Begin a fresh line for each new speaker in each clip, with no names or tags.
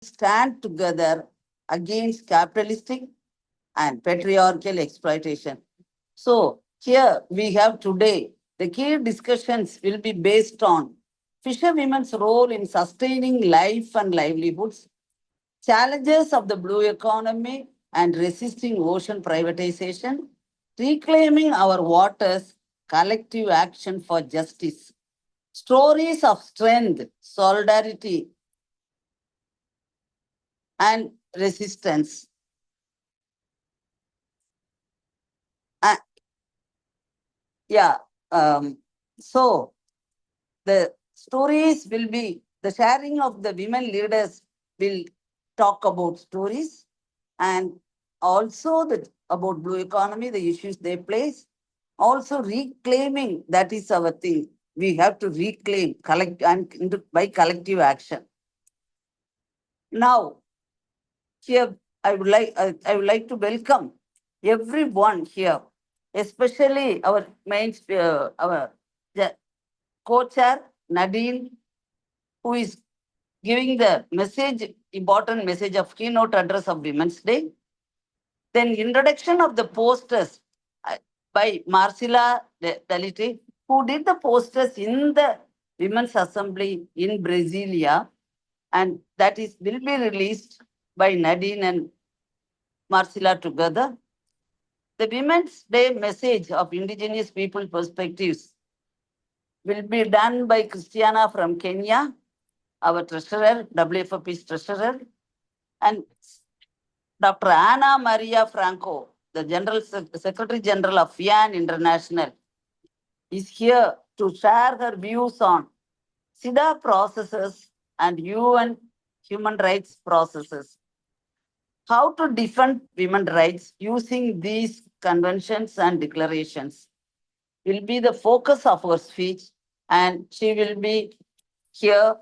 stand together against capitalistic and patriarchal exploitation. So here we have today, the key discussions will be based on fisherwomen's role in sustaining life and livelihoods, challenges of the blue economy and resisting ocean privatization, reclaiming our waters, collective action for justice, stories of strength, solidarity, and resistance. Uh, yeah, so the stories will be the sharing of the women leaders will talk about stories and also about blue economy, the issues they place. Also reclaiming, that is our thing. We have to reclaim collect and by collective action. Now, here I would like to welcome everyone here, especially our main our co-chair Nadine, who is giving the message, important message of keynote address of Women's Day. Then introduction of the posters by Marcela Dalite, who did the posters in the Women's Assembly in Brasília, and that is will be released by Nadine and Marcela together. The Women's Day message of indigenous people perspectives will be done by Christiana from Kenya, our treasurer, WFFP's treasurer, and Dr. Anna Maria Franco, the Secretary General of FIAN International, is here to share her views on SIDA processes and UN human rights processes. How to defend women's rights using these conventions and declarations will be the focus of our speech, and she will be here.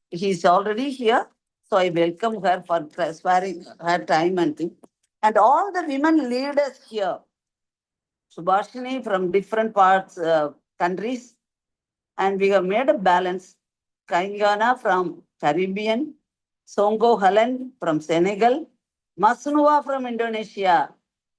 He's already here, so I welcome her for sparing her time and thing. And all the women leaders here, Subhashini from different parts, countries, and we have made a balance. Kaingana from Caribbean, Songo Helen from Senegal, Masnua from Indonesia,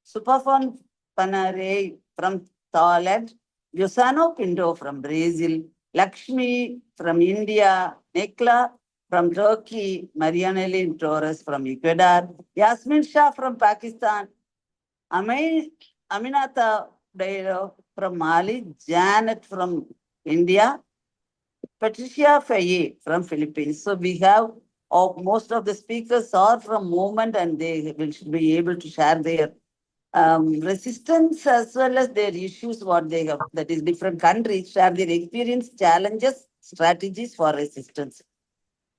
Supafon Panare from Thailand, Yosano Pinto from Brazil, Lakshmi from India, Nekla from Turkey, Marianelli Torres from Ecuador, Yasmin Shah from Pakistan, Aminata Dairo from Mali, Janet from India, Patricia Faye from Philippines. So we have most of the speakers are from movement and they will be able to share their resistance as well as their issues, what they have, that is different countries, share their experience, challenges, strategies for resistance.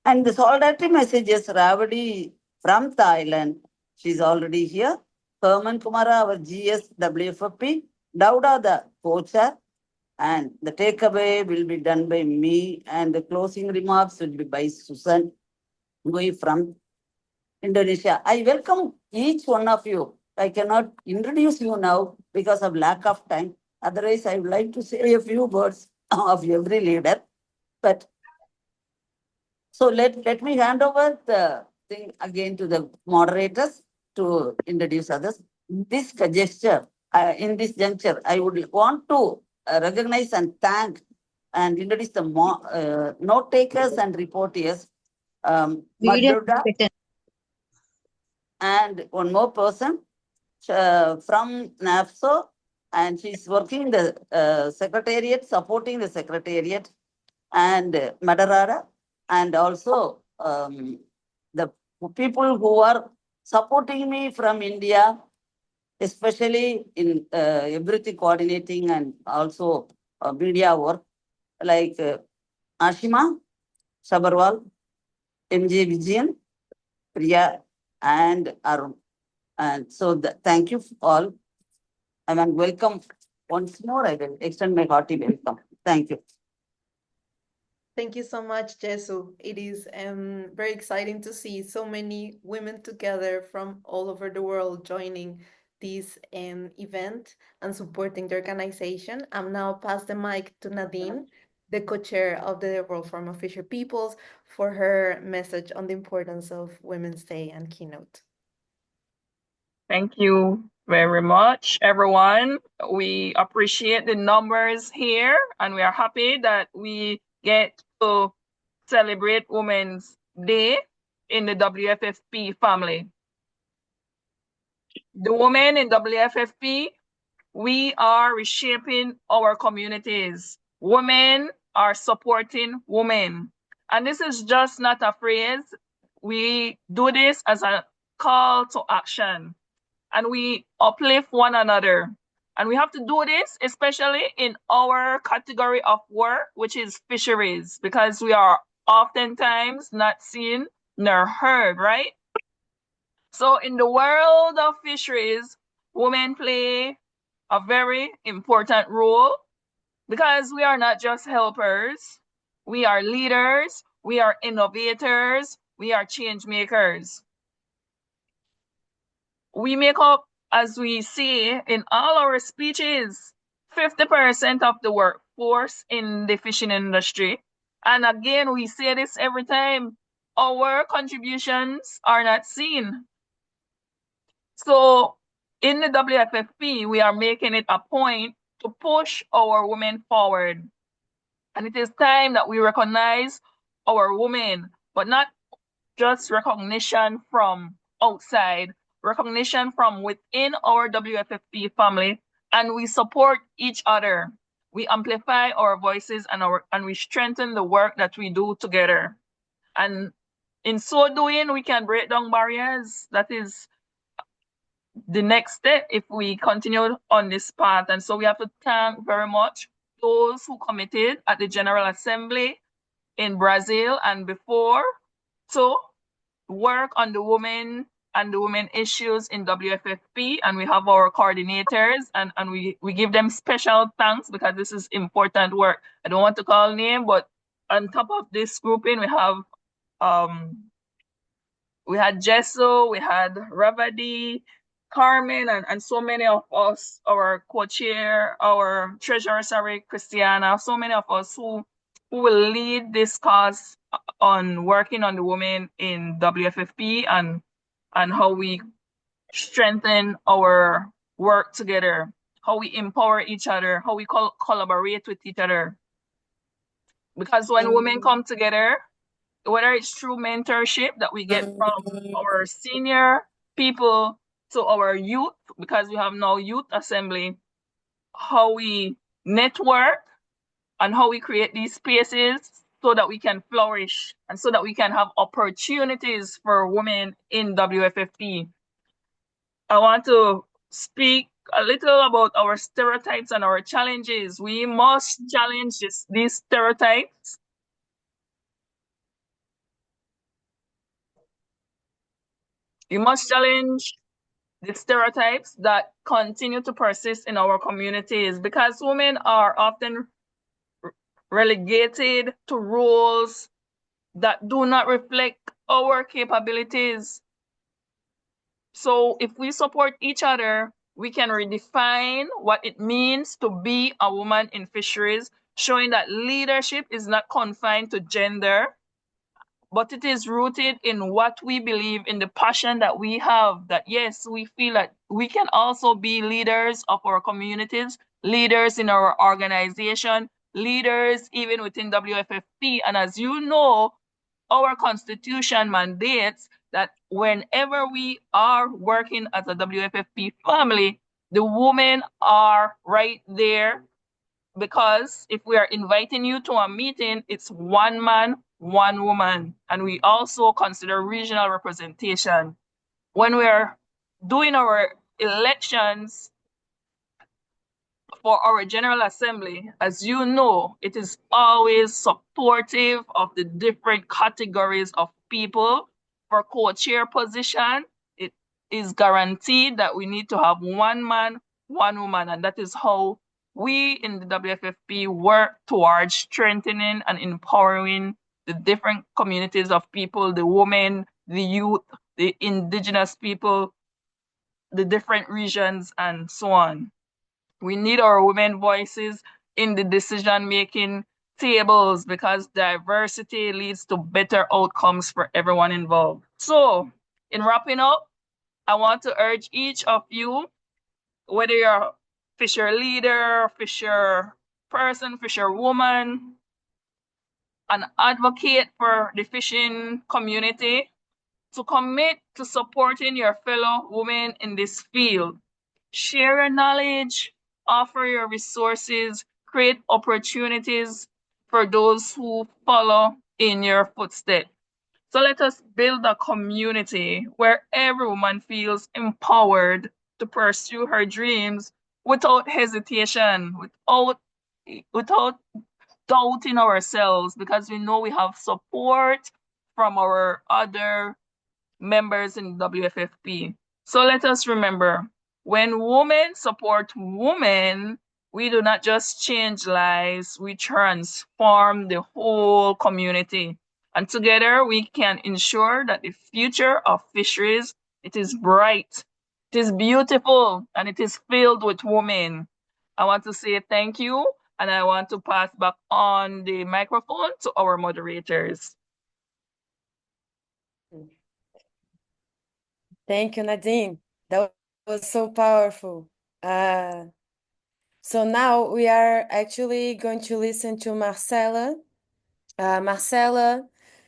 And the solidarity messages, Ravadi from Thailand, she's already here. Herman Kumara, our GS WFFP, Dauda, the co-chair, and the takeaway will be done by me, and the closing remarks will be by Susan Gui from Indonesia. I welcome each one of you. I cannot introduce you now because of lack of time. Otherwise, I would like to say a few words of every leader. But so let me hand over the thing again to the moderators to introduce others. This gesture, in this juncture, I would want to recognize and thank and introduce the note takers and reporters,
Video
Madhuda,
button.
and one more person from NAFSO, and she's working in the secretariat, supporting the secretariat, and Madarara, and also the people who are supporting me from India, especially in everything coordinating and also media work, like Ashima Sabarwal, MJ Vijayan, Priya, and Arun. And so thank you all. And welcome once more. I will extend my hearty welcome. Thank you.
Thank you so much, Jesu. It is very exciting to see so many women together from all over the world joining this event and supporting the organization. I'm now pass the mic to Nadine the co-chair of the World Forum of Fisher Peoples, for her message on the importance of Women's Day and keynote.
Thank you very much, everyone. We appreciate the numbers here, and we are happy that we get to celebrate Women's Day in the WFFP family. The women in WFFP, we are reshaping our communities. Women are supporting women. And this is just not a phrase. We do this as a call to action, and we uplift one another. And we have to do this, especially in our category of work, which is fisheries, because we are oftentimes not seen nor heard, right? So in the world of fisheries, women play a very important role because we are not just helpers, we are leaders, we are innovators, we are change makers. We make up, as we see in all our speeches, 50% of the workforce in the fishing industry. And again, we say this every time, our contributions are not seen. So in the WFFP, we are making it a point to push our women forward. And it is time that we recognize our women, but not just recognition from outside, recognition from within our WFFP family, and we support each other. We amplify our voices and we strengthen the work that we do together. And in so doing, we can break down barriers. That is the next step if we continue on this path. And so we have to thank very much those who committed at the General Assembly in Brazil and before to work on the women and the women issues in WFFP, and we have our coordinators, and we give them special thanks because this is important work. I don't want to call name, but on top of this grouping, we had Jesso, we had Ravadi, Carmen, and so many of us, our co-chair, our treasurer, sorry, Christiana, so many of us who will lead this cause on working on the women in WFFP and how we strengthen our work together, how we empower each other, how we collaborate with each other. Because when women come together, whether it's through mentorship that we get from our senior people to our youth, because we have now youth assembly, how we network and how we create these spaces so that we can flourish and so that we can have opportunities for women in WFFP. I want to speak a little about our stereotypes and our challenges. We must challenge these stereotypes. We must challenge the stereotypes that continue to persist in our communities because women are often relegated to roles that do not reflect our capabilities. So if we support each other, we can redefine what it means to be a woman in fisheries, showing that leadership is not confined to gender, but it is rooted in what we believe, in the passion that we have, that yes, we feel that we can also be leaders of our communities, leaders in our organization, leaders even within WFFP. And as you know, our constitution mandates that whenever we are working as a WFFP family, the women are right there, because if we are inviting you to a meeting, it's one man, one woman. And we also consider regional representation. When we are doing our elections for our General Assembly, as you know, it is always supportive of the different categories of people. For co-chair position, it is guaranteed that we need to have one man, one woman, and that is how we in the WFFP work towards strengthening and empowering the different communities of people, the women, the youth, the indigenous people, the different regions, and so on. We need our women voices in the decision making tables because diversity leads to better outcomes for everyone involved. So, in wrapping up, I want to urge each of you, whether you're a fisher leader, fisher person, fisher woman, an advocate for the fishing community, to commit to supporting your fellow women in this field. Share your knowledge, offer your resources, create opportunities for those who follow in your footsteps. So let us build a community where every woman feels empowered to pursue her dreams without hesitation, without doubting ourselves, because we know we have support from our other members in WFFP. So let us remember, when women support women, we do not just change lives, we transform the whole community. And together we can ensure that the future of fisheries, it is bright, it is beautiful, and it is filled with women. I want to say thank you, and I want to pass back on the microphone to our moderators.
Thank you, Nadine. That was so powerful. So now we are actually going to listen to Marcela. Marcela,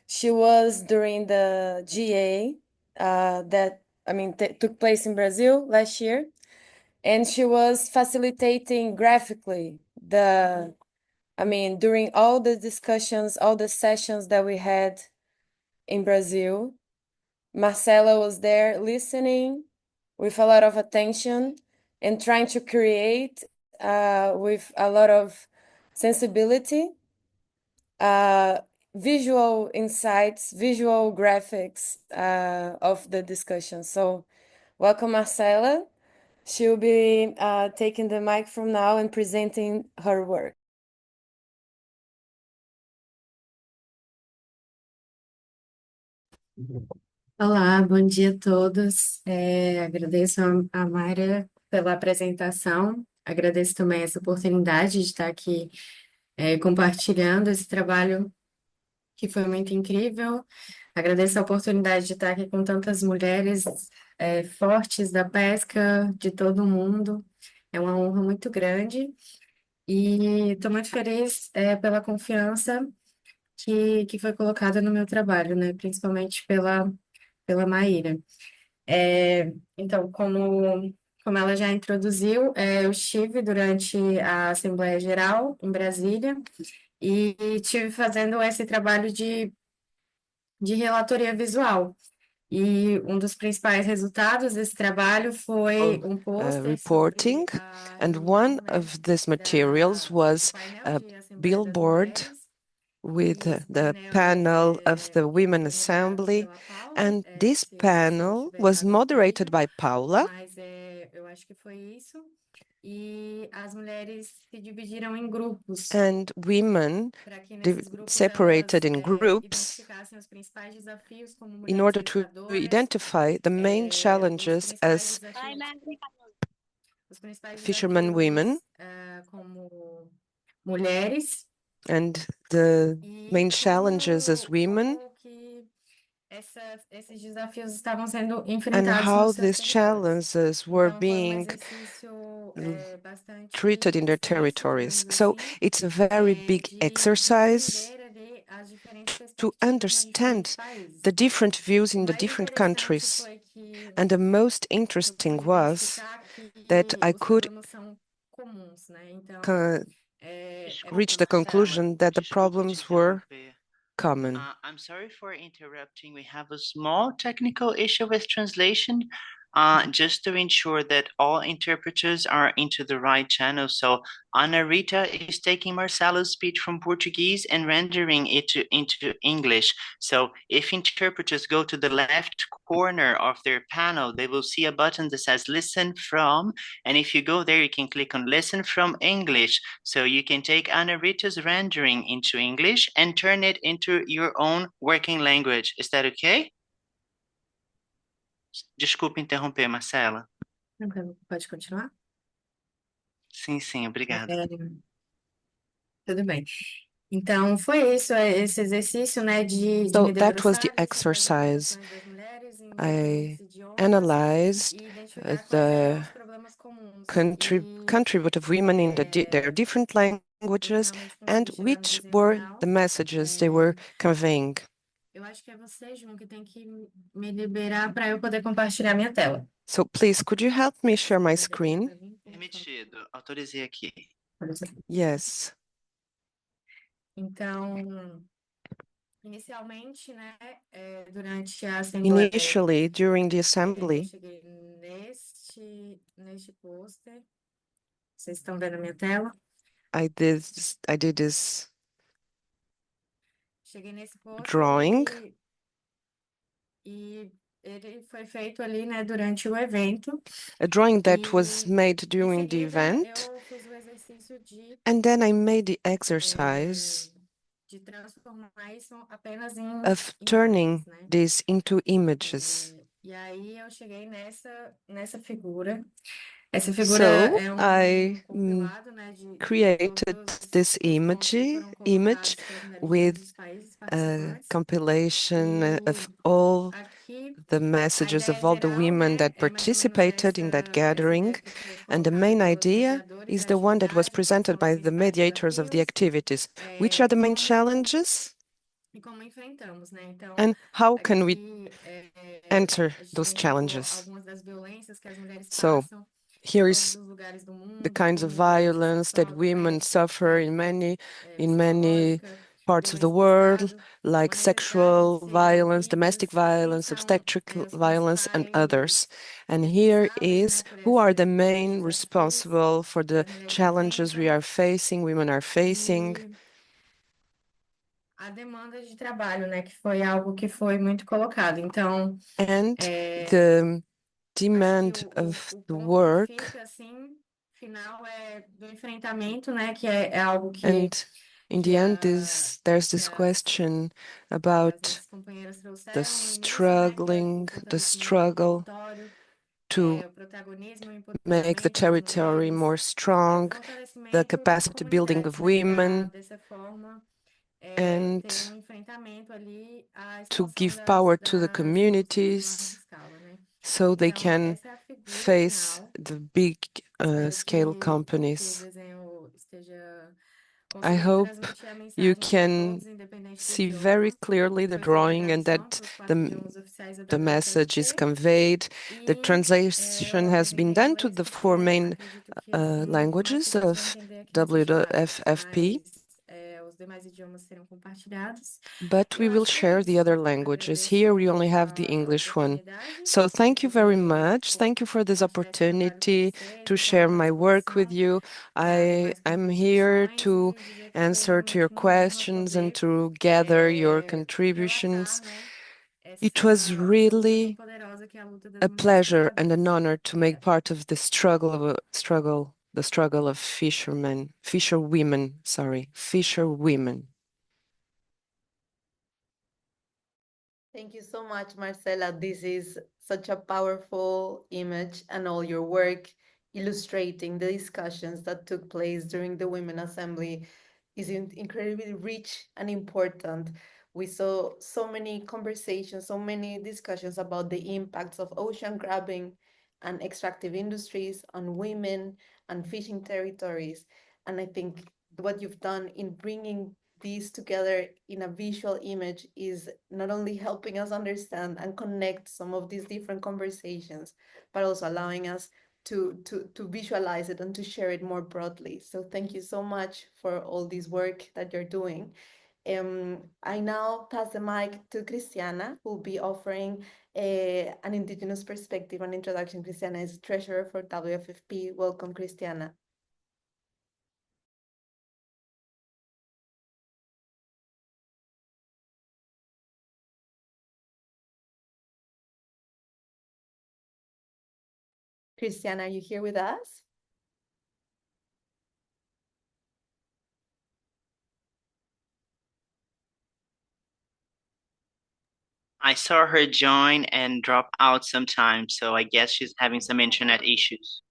she was during the GA that took place in Brazil last year, and she was facilitating graphically during all the discussions, all the sessions that we had in Brazil. Marcela was there listening with a lot of attention and trying to create with a lot of sensibility, visual insights, visual graphics of the discussion. So welcome, Marcela. She'll be taking the mic from now and presenting her work.
Olá, bom dia a todos. Agradeço a Mayra pela apresentação. Agradeço também essa oportunidade de estar aqui compartilhando esse trabalho que foi muito incrível. Agradeço a oportunidade de estar aqui com tantas mulheres fortes da pesca de todo o mundo. É uma honra muito grande e estou muito feliz pela confiança que foi colocada no meu trabalho, né? Principalmente pela Maíra. Então, como ela já introduziu, eu estive durante a Assembleia Geral em Brasília e estive fazendo esse trabalho de relatoria visual. E um dos principais resultados desse trabalho foi pôster
reporting, and one of these materials was a billboard with the panel of the Women Assembly, and this panel was moderated by Paula.
Eu acho que foi isso. E as mulheres se dividiram em grupos.
And women separated in groups in order to identify the main challenges as fishermen women
como mulheres,
and the main challenges as women,
esses desafios estavam sendo
and
enfrentados
how
nos seus
these
territórios.
challenges were
Então, foi
being
exercício bastante
treated in their territories.
extenso,
So
digamos
it's a very big
de
exercise
entender ali as diferentes
to
perspectivas nos
understand
diferentes países.
the different views in
O
the
mais
different
interessante
countries.
foi que
And the most
eu
interesting
pude
was
identificar que
that I
os
could
problemas são comuns, né? Então,
reach the conclusion that the problems were common.
I'm sorry for interrupting. We have a small technical issue with translation. Just to ensure that all interpreters are into the right channel. So Ana Rita is taking Marcela's speech from Portuguese and rendering it into English. So if interpreters go to the left corner of their panel, they will see a button that says listen from. And if you go there, you can click on listen from English. So you can take Ana Rita's rendering into English and turn it into your own working language. Is that okay? Desculpe interromper, Marcela.
pode continuar?
Sim, obrigado.
Tudo bem. Então, foi isso, esse exercício, né, de
So
me
that was the
debruçar nessas
exercise.
organizações das mulheres em
I
diferentes idiomas
analyzed
e identificar quais eram
the
os problemas comuns.
contribute of women in their different
Eu
languages
finalmente
and
consegui chegar no
which
desenho
were
final.
the messages they were conveying.
Eu acho que é você, João, que tem que me liberar para eu poder compartilhar minha tela.
So please, could you help me share my screen?
Permitido, autorizei aqui.
Yes.
Então, inicialmente, né, durante a assembleia,
Initially, during the
eu
assembly,
cheguei neste pôster. Vocês estão vendo a minha tela?
I did this
Cheguei nesse pôster
drawing,
e ele foi feito ali, né, durante o evento.
a drawing that was
E
made
em
during the
seguida
event,
eu fiz o exercício de
and then I made the exercise
transformar isso apenas em
of
imagens,
turning
né?
this into images.
E aí eu cheguei nessa figura. Essa figura
So
é
I
compilado, né, de
created
todos
this
os pontos que foram
image
colocados pelas mulheres de
with
todos os países
a
participantes.
compilation of
E
all
aqui
the
a
messages
ideia
of all the
geral,
women
né,
that
é mais ou menos
participated in that
essa
gathering.
ideia que foi
And the
colocada
main
pelos
idea
mediadores
is
da
the one that was
atividade, quais
presented
são os
by the
principais
mediators of the
desafios,
activities. Which are the main challenges
e como enfrentamos, né? Então,
and how can we
aqui
answer
a gente
those
identificou
challenges?
algumas das violências que as mulheres
So
passam em
here
todos
is
os lugares do
the
mundo,
kinds of
como violência
violence that
sexual,
women suffer in many
psicológica,
parts of the
violência do
world,
Estado,
like
uma necessidade de
sexual
serem
violence, domestic
ouvidas. Quem
violence,
são
obstetric
os
violence, and others.
principais
And here
responsáveis, né,
is
por
who are the
por esses
main
desafios
responsible for
que
the
as mulheres
challenges we
enfrentam
are facing, women are facing.
e a demanda de trabalho, né, que foi algo que foi muito colocado. Então,
And the
acho
demand
que
of
o
the
ponto que
work
fica, assim, final é do enfrentamento, né, que é algo
and in the end there's
que
this question
as
about
nossas companheiras
the
trouxeram no início, né, que é o
struggling, the
fortalecimento do
struggle
território,
to
o protagonismo e
make the
empoderamento das
territory
mulheres,
more
o
strong, the
fortalecimento das
capacity building
comunidades,
of
né, para
women,
dessa forma
and
ter enfrentamento ali à
to
expansão
give power to the
das indústrias em larga
communities
escala, né?
so they
Então,
can
essa é a figura
face
final.
the big
Espero
scale
que o
companies.
desenho esteja
I
conseguindo
hope
transmitir a
you
mensagem para
can
todos, independente do
see very
idioma.
clearly the
Foi feita a
drawing and
tradução
that
para os 4
the,
idiomas oficiais da
the message is
WFFP.
conveyed. The
E
translation
eu
has been
apresentei em
done to
inglês
the
porque
4 main
acredito que assim mais
languages
pessoas vão
of
entender aqui nessa slide,
WFFP,
mas os demais idiomas serão compartilhados.
but
E
we
eu
will
acho que é
share the
isso.
other languages. Here we
Agradeço
only have the
a
English one.
oportunidade
So
de
thank you very
poder
much. Thank you for this
compartilhar esse trabalho com
opportunity
vocês
to
e
share
coloco à
my work with
disposição
you.
para demais
I'm here
contribuições
to
e dizer que foi
answer to your
realmente uma honra
questions and
poder
to gather your
relatar,
contributions.
né,
It was
essa luta tão
really
poderosa que é a luta das
a
mulheres
pleasure and an
pescadoras.
honor to make
Obrigada.
part of the struggle of fisherwomen.
Thank you so much, Marcela. This is such a powerful image, and all your work illustrating the discussions that took place during the Women Assembly is incredibly rich and important. We saw so many conversations, so many discussions about the impacts of ocean grabbing and extractive industries on women and fishing territories. And I think what you've done in bringing these together in a visual image is not only helping us understand and connect some of these different conversations, but also allowing us to visualize it and to share it more broadly. So thank you so much for all this work that you're doing. I now pass the mic to Cristiana, who will be offering an Indigenous perspective and introduction. Cristiana is treasurer for WFFP. Welcome, Cristiana. Cristiana, are you here with us?
I saw her join and drop out sometimes, so I guess she's having some internet issues.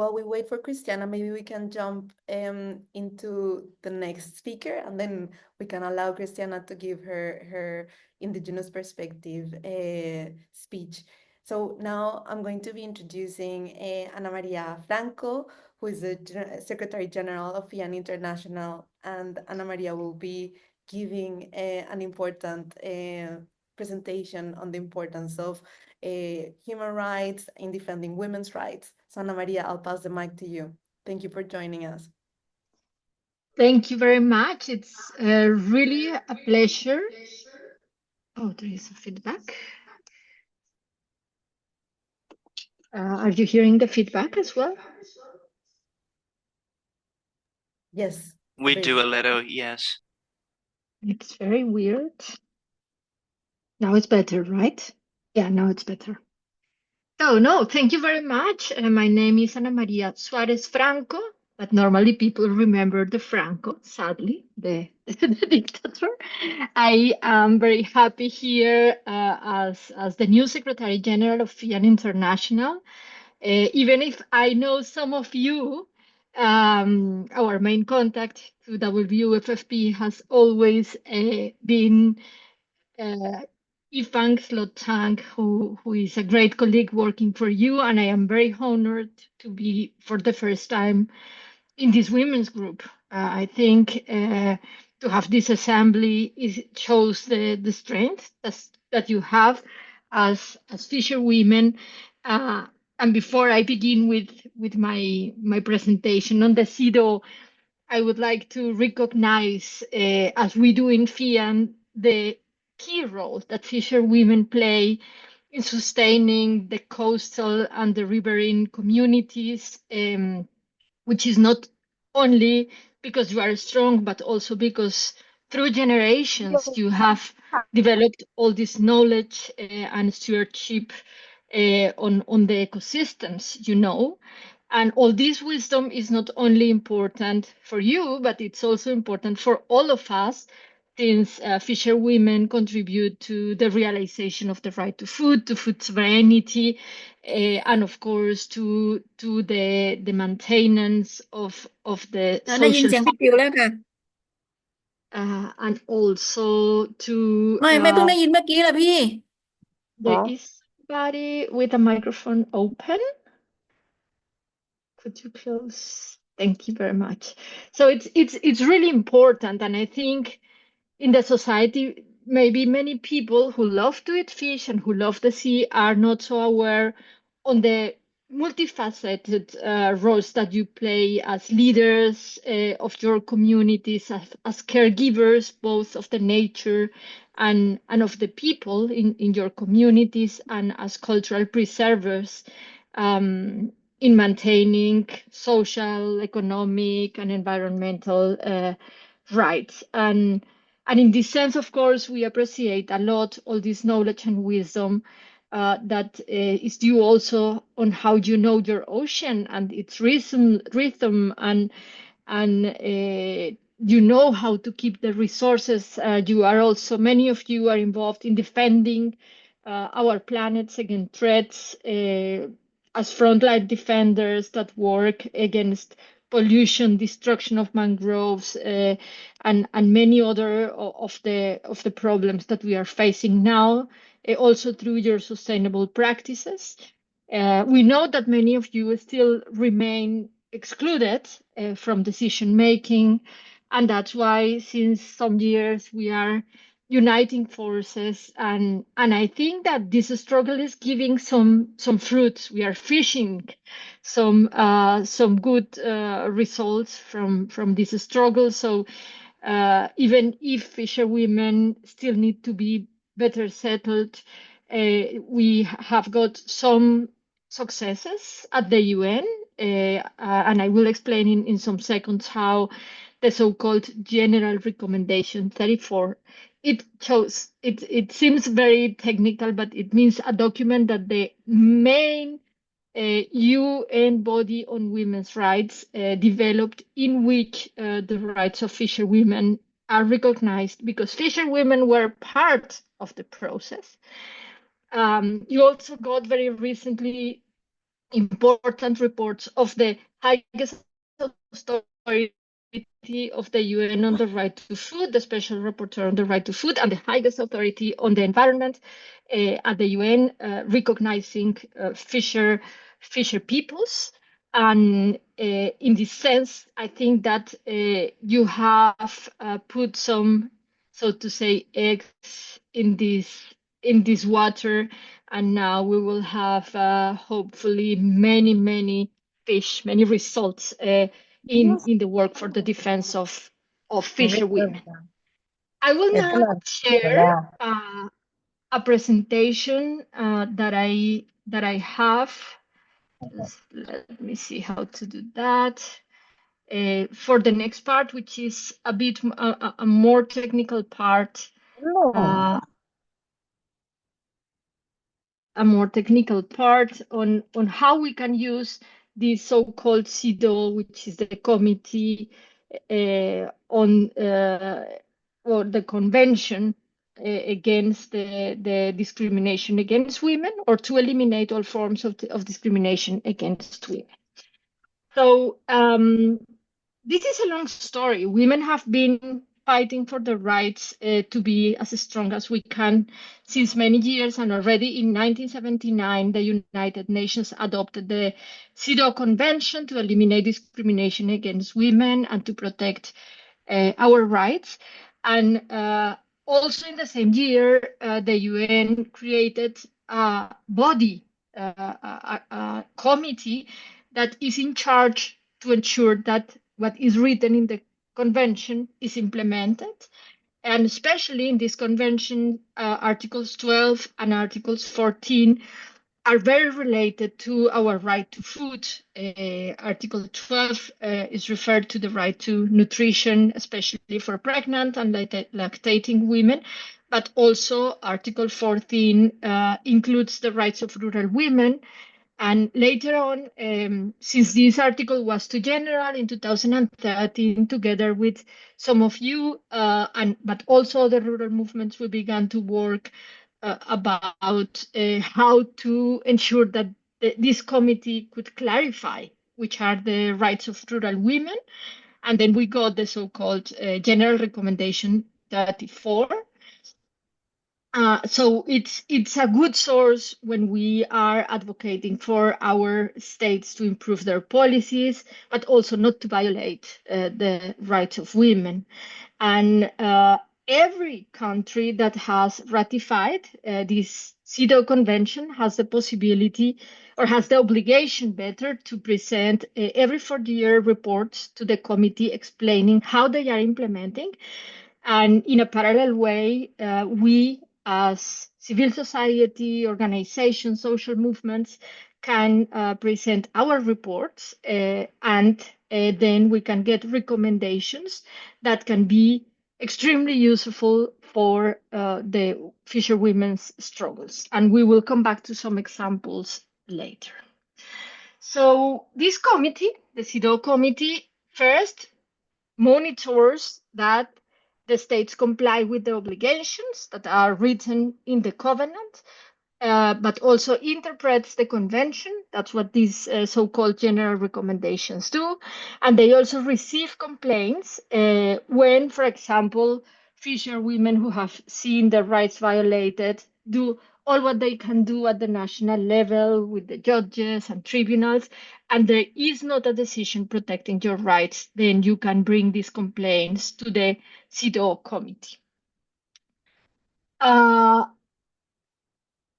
while we wait for Christiana, maybe we can jump into the next speaker, and then we can allow Christiana to give her indigenous perspective speech. So now I'm going to be introducing Ana Maria Franco, who is the Secretary General of FIAN International, and Ana Maria will be giving an important presentation on the importance of human rights in defending women's rights. So Ana Maria, I'll pass the mic to you. Thank you for joining us.
Thank you very much. It's really a pleasure. Oh, there is a feedback. Are you hearing the feedback as well?
Yes.
We do a little, yes.
It's very weird. Now it's better, right? Yeah, now it's better. Oh, no, thank you very much. My name is Ana Maria Suarez Franco, but normally people remember the Franco, sadly, the dictator. I am very happy here as the new Secretary General of FIAN International. Even if I know some of you, our main contact to WFFP has always been Yifang Slotang, who is a great colleague working for you, and I am very honored to be for the first time in this women's group. I think to have this assembly shows the strength that you have as fisherwomen. And before I begin with my presentation on the CEDAW, I would like to recognize, as we do in FIAN, the key role that fisherwomen play in sustaining the coastal and the riverine communities, which is not only because you are strong, but also because through generations you have developed all this knowledge and stewardship on the ecosystems, and all this wisdom is not only important for you, but it's also important for all of us, since fisherwomen contribute to the realization of the right to food sovereignty, and of course to the maintenance of the
ได้ยิน
social
เสียงพี่ปิวแล้วค่ะ
and also to
ไม่เพิ่งได้ยินเมื่อกี้แหละพี่
there is somebody with a microphone open. Could you close? Thank you very much. So it's really important, and I think in the society, maybe many people who love to eat fish and who love the sea are not so aware on the multifaceted roles that you play as leaders of your communities, as caregivers, both of the nature and of the people in your communities, and as cultural preservers in maintaining social, economic, and environmental rights. And in this sense, of course, we appreciate a lot all this knowledge and wisdom that is due also on how you know your ocean and its rhythm and you know how to keep the resources. You are also, many of you are involved in defending our planets against threats as frontline defenders that work against pollution, destruction of mangroves, and many other of the problems that we are facing now, also through your sustainable practices. We know that many of you still remain excluded from decision making, and that's why since some years we are uniting forces, and I think that this struggle is giving some fruits. We are fishing some good results from this struggle. So even if fisherwomen still need to be better settled, we have got some successes at the UN, and I will explain in some seconds how the so-called General Recommendation 34. It seems very technical, but it means a document that the main UN body on women's rights developed, in which the rights of fisherwomen are recognized because fisherwomen were part of the process. You also got very recently important reports of the highest authority of the UN on the right to food, the special rapporteur on the right to food, and the highest authority on the environment at the UN, recognizing fisher peoples. And in this sense, I think that you have put some, so to say, eggs in this water, and now we will have hopefully many fish, many results in the work for the defense of fisherwomen. I will now share a presentation that I have. Just let me see how to do that. For the next part, which is a bit a more technical part, on how we can use the so-called CEDAW, which is the committee on or the convention against the discrimination against women, or to eliminate all forms of discrimination against women. So this is a long story. Women have been fighting for the rights to be as strong as we can since many years, and already in 1979, the United Nations adopted the CEDAW Convention to eliminate discrimination against women and to protect our rights. And also in the same year, the UN created a body, a committee that is in charge to ensure that what is written in the convention is implemented. And especially in this convention, Articles 12 and Articles 14 are very related to our right to food. Article 12 is referred to the right to nutrition, especially for pregnant and lactating women. But also Article 14 includes the rights of rural women. And later on, since this article was too general in 2013, together with some of you, but also the rural movements, we began to work about how to ensure that this committee could clarify which are the rights of rural women. And then we got the so-called General Recommendation 34. So it's a good source when we are advocating for our states to improve their policies, but also not to violate the rights of women. And every country that has ratified this CEDAW Convention has the possibility, or has the obligation better, to present every 4-year reports to the committee explaining how they are implementing. And in a parallel way, we as civil society organizations, social movements, can present our reports, and then we can get recommendations that can be extremely useful for the fisherwomen's struggles. And we will come back to some examples later. So this committee, the CEDAW committee, first monitors that the states comply with the obligations that are written in the covenant, but also interprets the convention. That's what these so-called general recommendations do. And they also receive complaints when, for example, fisherwomen who have seen their rights violated do all what they can do at the national level with the judges and tribunals, and there is not a decision protecting your rights, then you can bring these complaints to the CEDAW committee.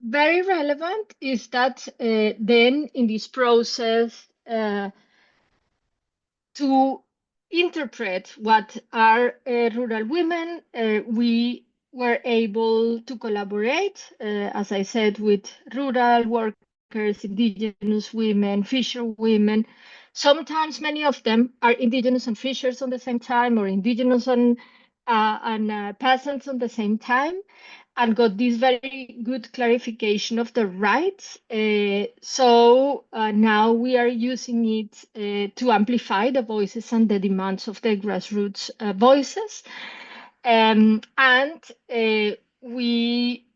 Very relevant is that then in this process, to interpret what are rural women, we were able to collaborate, as I said, with rural workers, indigenous women, fisher women. Sometimes many of them are indigenous and fishers on the same time, or indigenous and peasants on the same time, and got this very good clarification of the rights. So now we are using it to amplify the voices and the demands of the grassroots voices. And we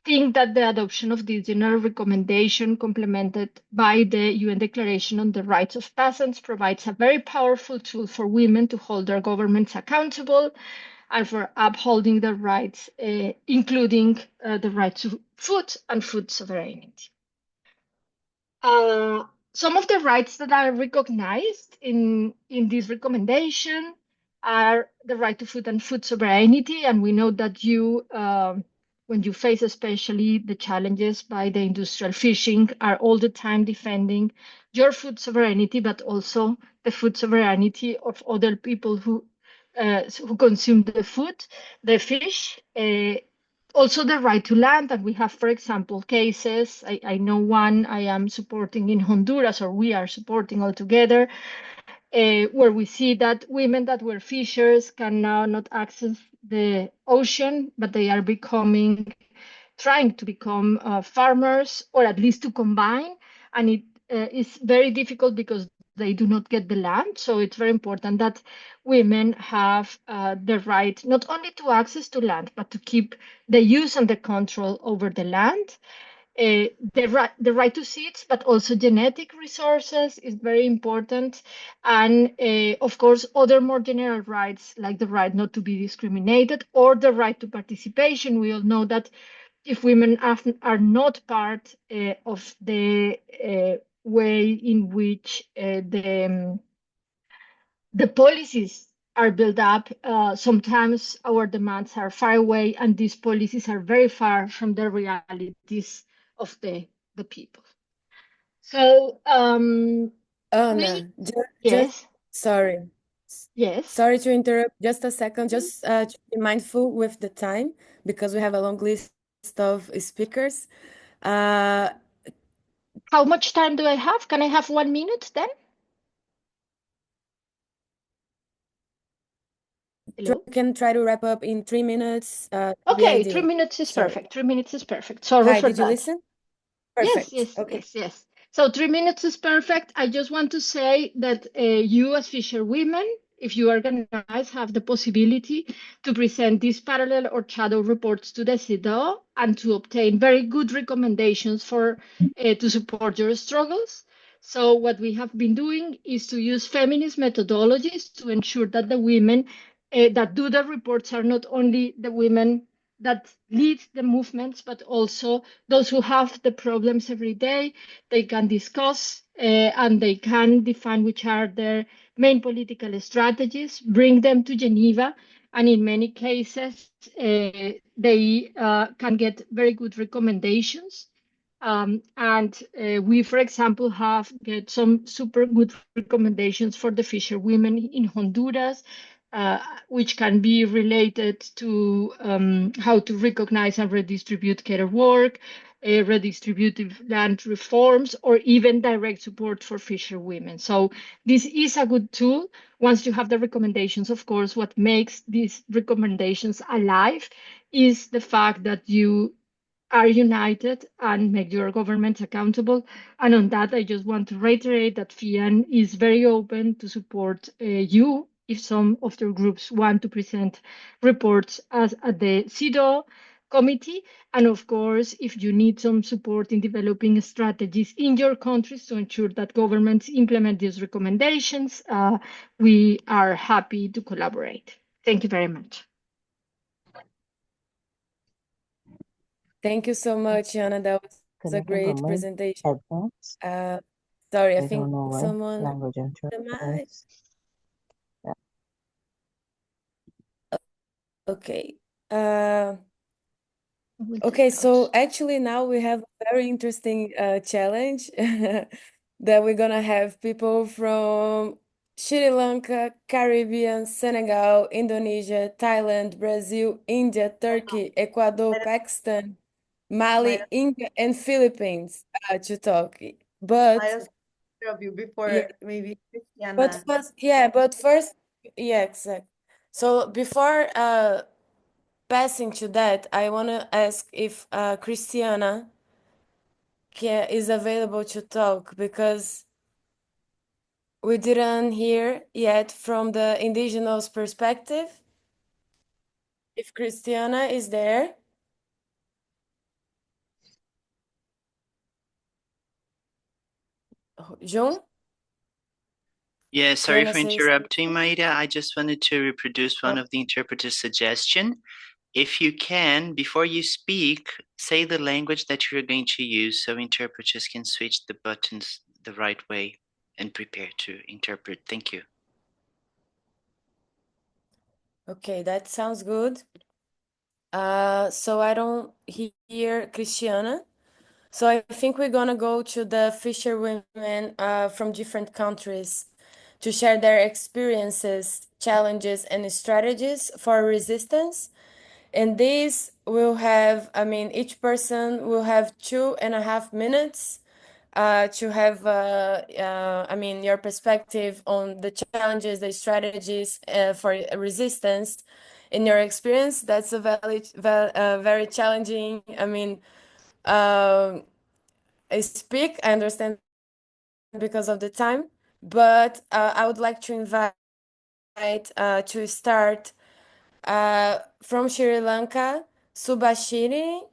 think that the adoption of this general recommendation, complemented by the UN Declaration on the Rights of Peasants, provides a very powerful tool for women to hold their governments accountable and for upholding their rights, including the right to food and food sovereignty. Some of the rights that are recognized in this recommendation are the right to food and food sovereignty. And we know that when you face especially the challenges by the industrial fishing, are all the time defending your food sovereignty, but also the food sovereignty of other people who consume the fish. Also the right to land, and we have, for example, cases, I know one I am supporting in Honduras, or we are supporting all together, where we see that women that were fishers can now not access the ocean, but they are trying to become farmers, or at least to combine, and it is very difficult because they do not get the land. So it's very important that women have the right not only to access to land, but to keep the use and the control over the land. The right to seeds, but also genetic resources is very important. And of course, other more general rights, like the right not to be discriminated or the right to participation. We all know that if women are not part of the way in which the policies are built up, sometimes our demands are far away, and these policies are very far from the realities of the people. So,
Anna, just
yes,
sorry.
yes.
Sorry to interrupt. Just a second. Just to be mindful with the time because we have a long list of speakers.
How much time do I have? Can I have 1 minute then? Hello?
You can try to wrap up in 3 minutes.
Okay, 3 minutes is
Sorry.
perfect. 3 minutes is perfect. Sorry
Hi,
for
did you
that.
listen?
Yes,
Perfect. Okay.
yes. So 3 minutes is perfect. I just want to say that you as Fisherwomen, if you organize, have the possibility to present these parallel or shadow reports to the CEDAW and to obtain very good recommendations to support your struggles. So what we have been doing is to use feminist methodologies to ensure that the women that do the reports are not only the women that lead the movements, but also those who have the problems every day. They can discuss and they can define which are their main political strategies, bring them to Geneva, and in many cases, they can get very good recommendations. And we, for example, have get some super good recommendations for the fisherwomen in Honduras, which can be related to how to recognize and redistribute care work, redistributive land reforms, or even direct support for fisherwomen. So this is a good tool. Once you have the recommendations, of course, what makes these recommendations alive is the fact that you are united and make your governments accountable. And on that, I just want to reiterate that FIAN is very open to support you if some of your groups want to present reports at the CEDAW committee. And of course, if you need some support in developing strategies in your countries to ensure that governments implement these recommendations, we are happy to collaborate. Thank you very much.
Thank you so much, Anna. That was a great presentation. Sorry, I think someone the mic. Okay. Okay, so actually now we have a very interesting challenge that we're gonna have people from Sri Lanka, Caribbean, Senegal, Indonesia, Thailand, Brazil, India, Turkey, Ecuador, Pakistan, Mali, India, and Philippines to talk. But
I also interrupt you before
yeah,
maybe
but
Christiana.
first, yeah, exactly. So before passing to that, I want to ask if Christiana is available to talk because we didn't hear yet from the indigenous perspective. If Christiana is there. June,
Yeah,
you
sorry
wanna
for
say
interrupting,
something?
Maida. I just wanted to reproduce one of the interpreter's suggestion. If you can, before you speak, say the language that you're going to use so interpreters can switch the buttons the right way and prepare to interpret. Thank you.
Okay, that sounds good. So I don't hear Christiana. So I think we're gonna go to the fisherwomen from different countries to share their experiences, challenges, and strategies for resistance. And these will have, I mean, each person will have 2.5 minutes to have, I mean, your perspective on the challenges, the strategies for resistance in your experience. That's a very challenging, I mean, I speak, I understand because of the time, but I would like to invite to start from Sri Lanka, Subhashini.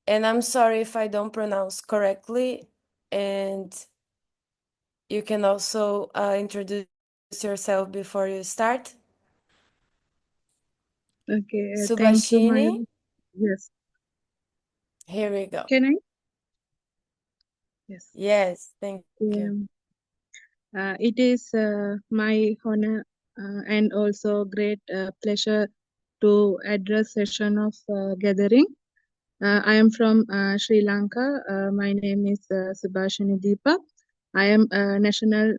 And I'm sorry if I don't pronounce correctly. And you can also introduce yourself before you start.
Okay, thank you, Maya.
Subhashini,
Yes,
here we go.
can I? Yes.
Yes, thank you.
It is my honor and also great pleasure to address session of gathering. I am from Sri Lanka. My name is Subhashini Deepa. I am National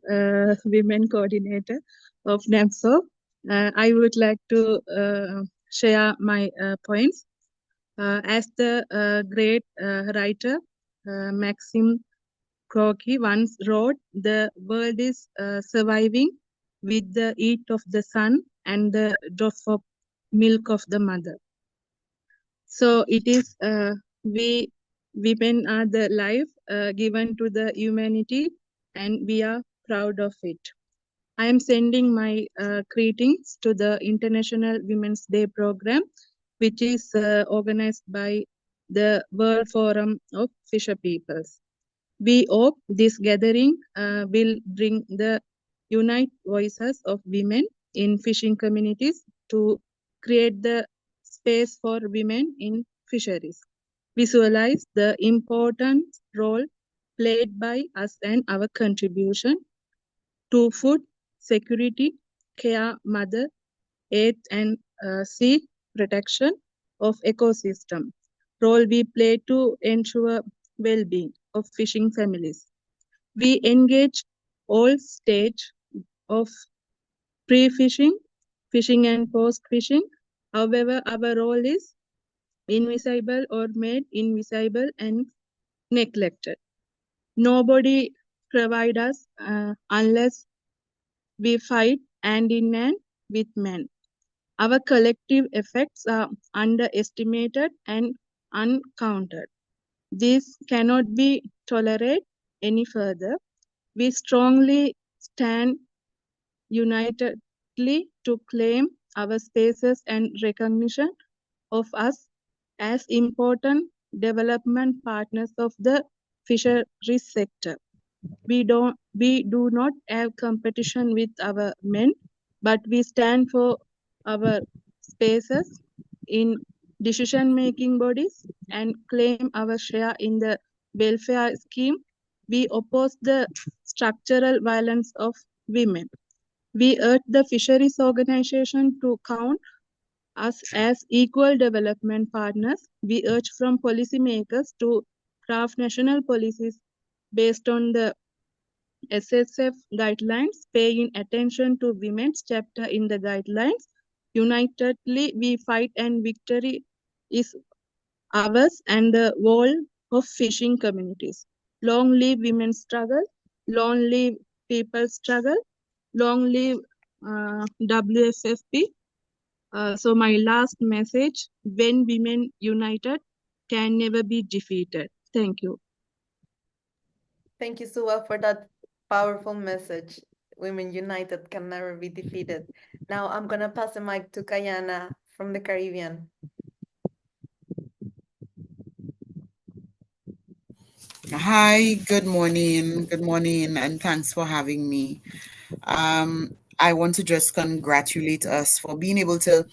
Women Coordinator of NAPSO. I would like to share my points. As the great writer Maxim Gorky once wrote, the world is surviving with the heat of the sun and the drop of milk of the mother. So it is we women are the life given to the humanity, and we are proud of it. I am sending my greetings to the International Women's Day program, which is organized by the World Forum of Fisher Peoples. We hope this gathering will bring the unite voices of women in fishing communities to create the space for women in fisheries. Visualize the important role played by us and our contribution to food security, care, mother, earth and sea protection of ecosystem. Role we play to ensure well-being of fishing families. We engage all stage of pre-fishing, fishing and post-fishing. However, our role is invisible or made invisible and neglected. Nobody provide us unless we fight hand in hand with men. Our collective effects are underestimated and uncounted. This cannot be tolerated any further. We strongly stand unitedly to claim our spaces and recognition of us as important development partners of the fisheries sector. We do not have competition with our men, but we stand for our spaces in decision-making bodies and claim our share in the welfare scheme. We oppose the structural violence of women. We urge the fisheries organization to count us as equal development partners. We urge from policymakers to craft national policies based on the SSF guidelines, paying attention to women's chapter in the guidelines. Unitedly, we fight and victory is ours and the wall of fishing communities. Long live women's struggle, long live people's struggle, long live WFFP. So my last message, when women united, can never be defeated. Thank you.
Thank you, Suwa, for that powerful message. Women united can never be defeated. Now I'm gonna pass the mic to Kayana from the Caribbean.
Hi, good morning. Good morning, and thanks for having me. I want to just congratulate us for being able to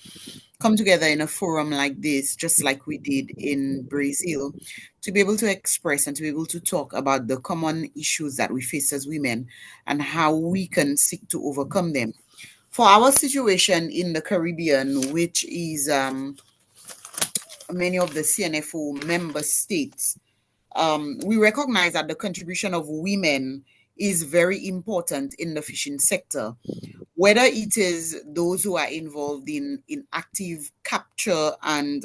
come together in a forum like this, just like we did in Brazil, to be able to express and to be able to talk about the common issues that we face as women and how we can seek to overcome them. For our situation in the Caribbean, which is many of the CNFO member states, we recognize that the contribution of women is very important in the fishing sector, whether it is those who are involved in active capture and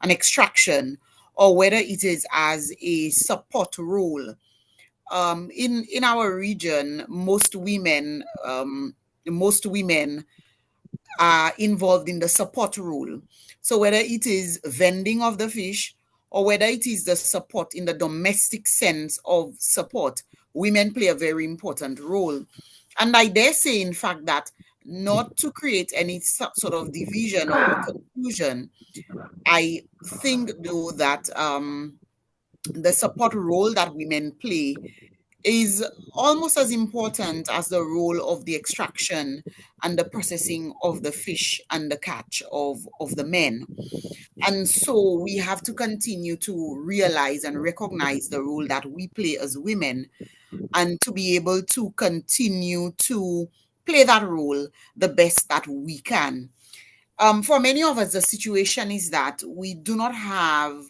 extraction, or whether it is as a support role. In our region, most women are involved in the support role. So whether it is vending of the fish or whether it is the support in the domestic sense of support, women play a very important role. And I dare say, in fact, that not to create any sort of division or confusion, I think, though, that the support role that women play is almost as important as the role of the extraction and the processing of the fish and the catch of the men. And so we have to continue to realize and recognize the role that we play as women and to be able to continue to play that role the best that we can. For many of us, the situation is that we do not have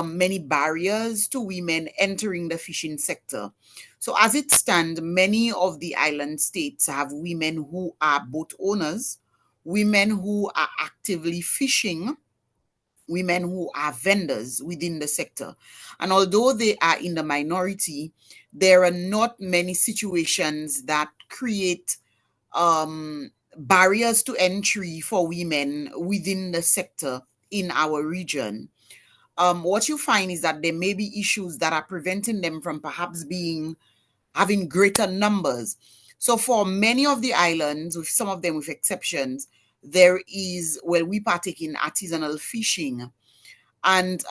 many barriers to women entering the fishing sector. So, as it stands, many of the island states have women who are boat owners, women who are actively fishing, women who are vendors within the sector. And although they are in the minority, there are not many situations that create barriers to entry for women within the sector in our region. What you find is that there may be issues that are preventing them from perhaps having greater numbers. So for many of the islands, with some of them with exceptions, we partake in artisanal fishing. And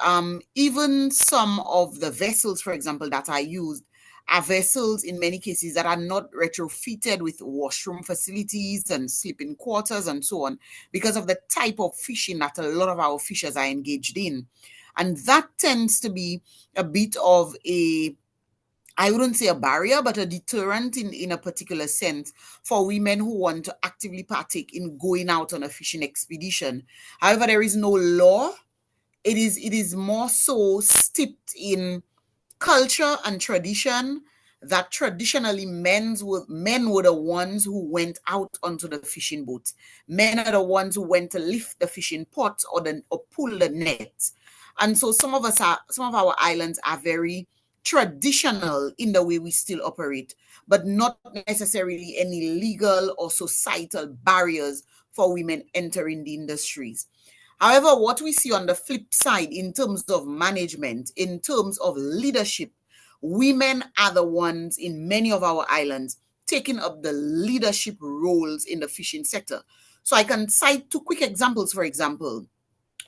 even some of the vessels, for example, that are used are vessels in many cases that are not retrofitted with washroom facilities and sleeping quarters and so on, because of the type of fishing that a lot of our fishers are engaged in. And that tends to be a bit of I wouldn't say a barrier, but a deterrent in a particular sense for women who want to actively partake in going out on a fishing expedition. However, there is no law. It is more so steeped in culture and tradition that traditionally men were the ones who went out onto the fishing boats. Men are the ones who went to lift the fishing pot or pull the net. And so some of our islands are very traditional in the way we still operate, but not necessarily any legal or societal barriers for women entering the industries. However, what we see on the flip side in terms of management, in terms of leadership, women are the ones in many of our islands taking up the leadership roles in the fishing sector. So I can cite two quick examples. For example,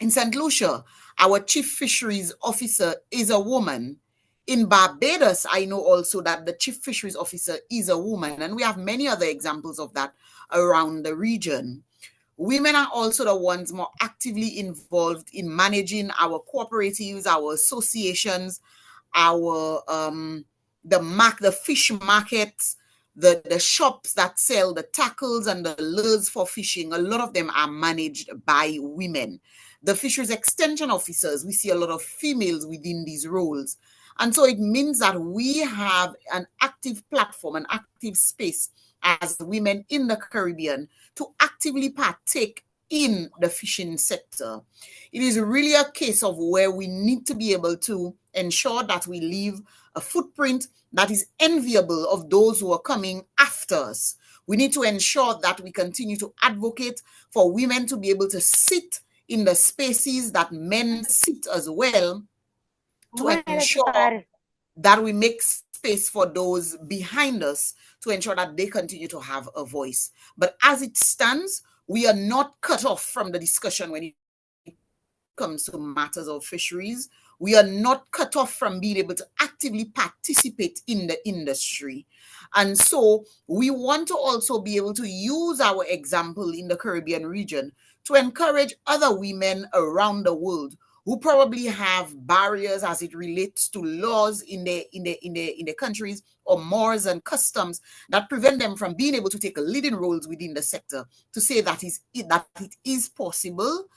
in St. Lucia, our chief fisheries officer is a woman. In Barbados, I know also that the chief fisheries officer is a woman, and we have many other examples of that around the region. Women are also the ones more actively involved in managing our cooperatives, our associations, the fish markets, the shops that sell the tackles and the lures for fishing. A lot of them are managed by women. The fisheries extension officers, we see a lot of females within these roles. And so it means that we have an active platform, an active space as women in the Caribbean to actively partake in the fishing sector. It is really a case of where we need to be able to ensure that we leave a footprint that is enviable of those who are coming after us. We need to ensure that we continue to advocate for women to be able to sit in the spaces that men sit as well, to ensure that we make space for those behind us to ensure that they continue to have a voice. But as it stands, we are not cut off from the discussion when it comes to matters of fisheries. We are not cut off from being able to actively participate in the industry. And so we want to also be able to use our example in the Caribbean region to encourage other women around the world who probably have barriers as it relates to laws in the countries, or mores and customs that prevent them from being able to take leading roles within the sector, to say that it is possible.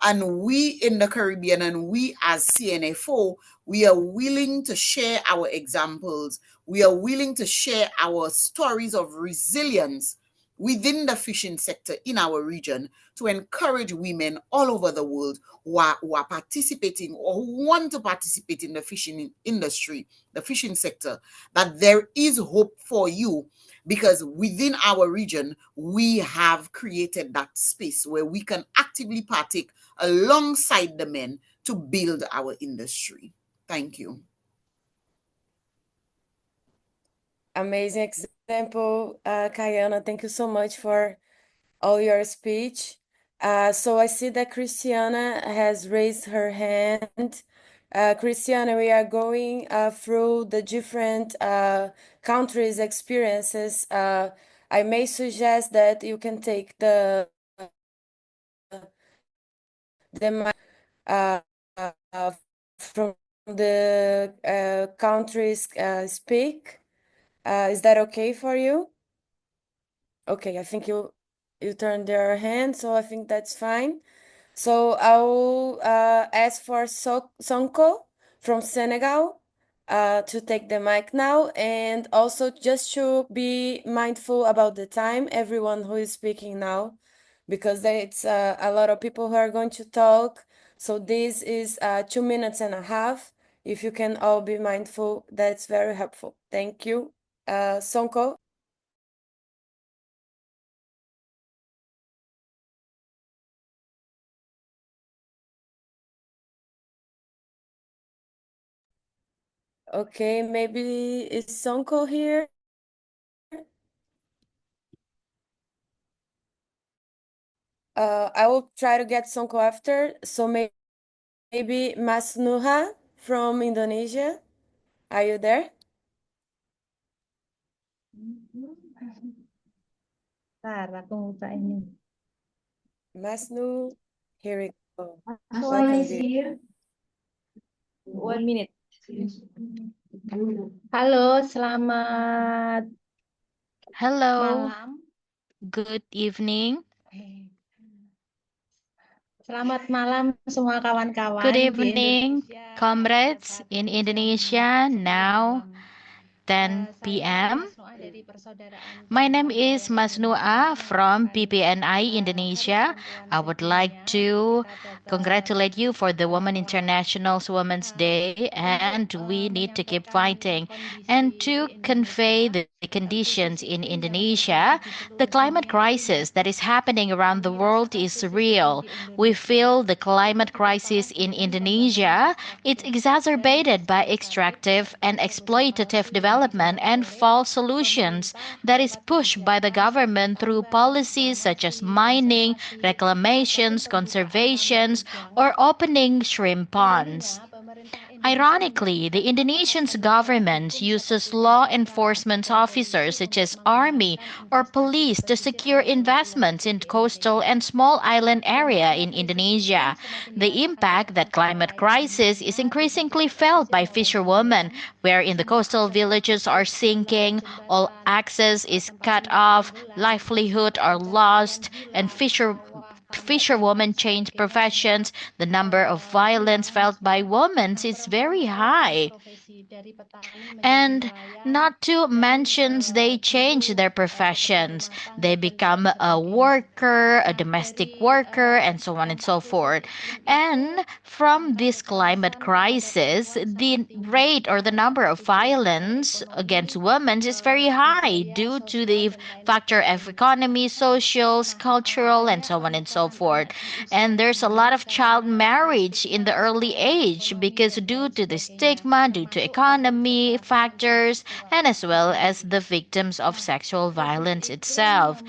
And we in the Caribbean, and we as CNFO, we are willing to share our examples. We are willing to share our stories of resilience within the fishing sector in our region, to encourage women all over the world who are participating or who want to participate in the fishing industry, the fishing sector, that there is hope for you, because within our region, we have created that space where we can actively partake alongside the men to build our industry. Thank you.
Amazing example, Kayana. Thank you so much for all your speech. So I see that Christiana has raised her hand. Christiana, we are going through the different countries' experiences. I may suggest that you can take the mic from the countries speak. Is that okay for you? Okay, I think you turned your hand, so I think that's fine. So I'll ask for Sonko from Senegal to take the mic now, and also just to be mindful about the time, everyone who is speaking now, because it's a lot of people who are going to talk. So this is 2 minutes and a half. If you can all be mindful, that's very helpful. Thank you. Sonko. Okay, maybe is Sonko here? I will try to get Sonko after. So maybe Mas Nuha from Indonesia. Are you there? Mas Nu, here we go. Welcome, dear.
1 minute. Halo, selamat
Hello,
malam.
good evening.
Selamat malam semua
Good
kawan-kawan di
evening,
Indonesia.
comrades in Indonesia. Now 10 p.m. My name is Masnua from PPNI Indonesia. I would like to congratulate you for the Women International Women's Day, and we need to keep fighting. And to convey the conditions in Indonesia, the climate crisis that is happening around the world is real. We feel the climate crisis in Indonesia. It's exacerbated by extractive and exploitative development and false solutions that is pushed by the government through policies such as mining, reclamations, conservations, or opening shrimp ponds. Ironically, the Indonesian government uses law enforcement officers such as army or police to secure investments in coastal and small island area in Indonesia. The impact that climate crisis is increasingly felt by fisherwomen, where in the coastal villages are sinking, all access is cut off, livelihood are lost, and fisherwomen change professions. The number of violence felt by women is very high. And not to mention, they change their professions. They become a worker, a domestic worker, and so on and so forth. And from this climate crisis, the rate or the number of violence against women is very high due to the factor of economy, social, cultural, and so on and so forth. And there's a lot of child marriage in the early age because due to the stigma, due to economy, economy factors, and as well as the victims of sexual violence itself.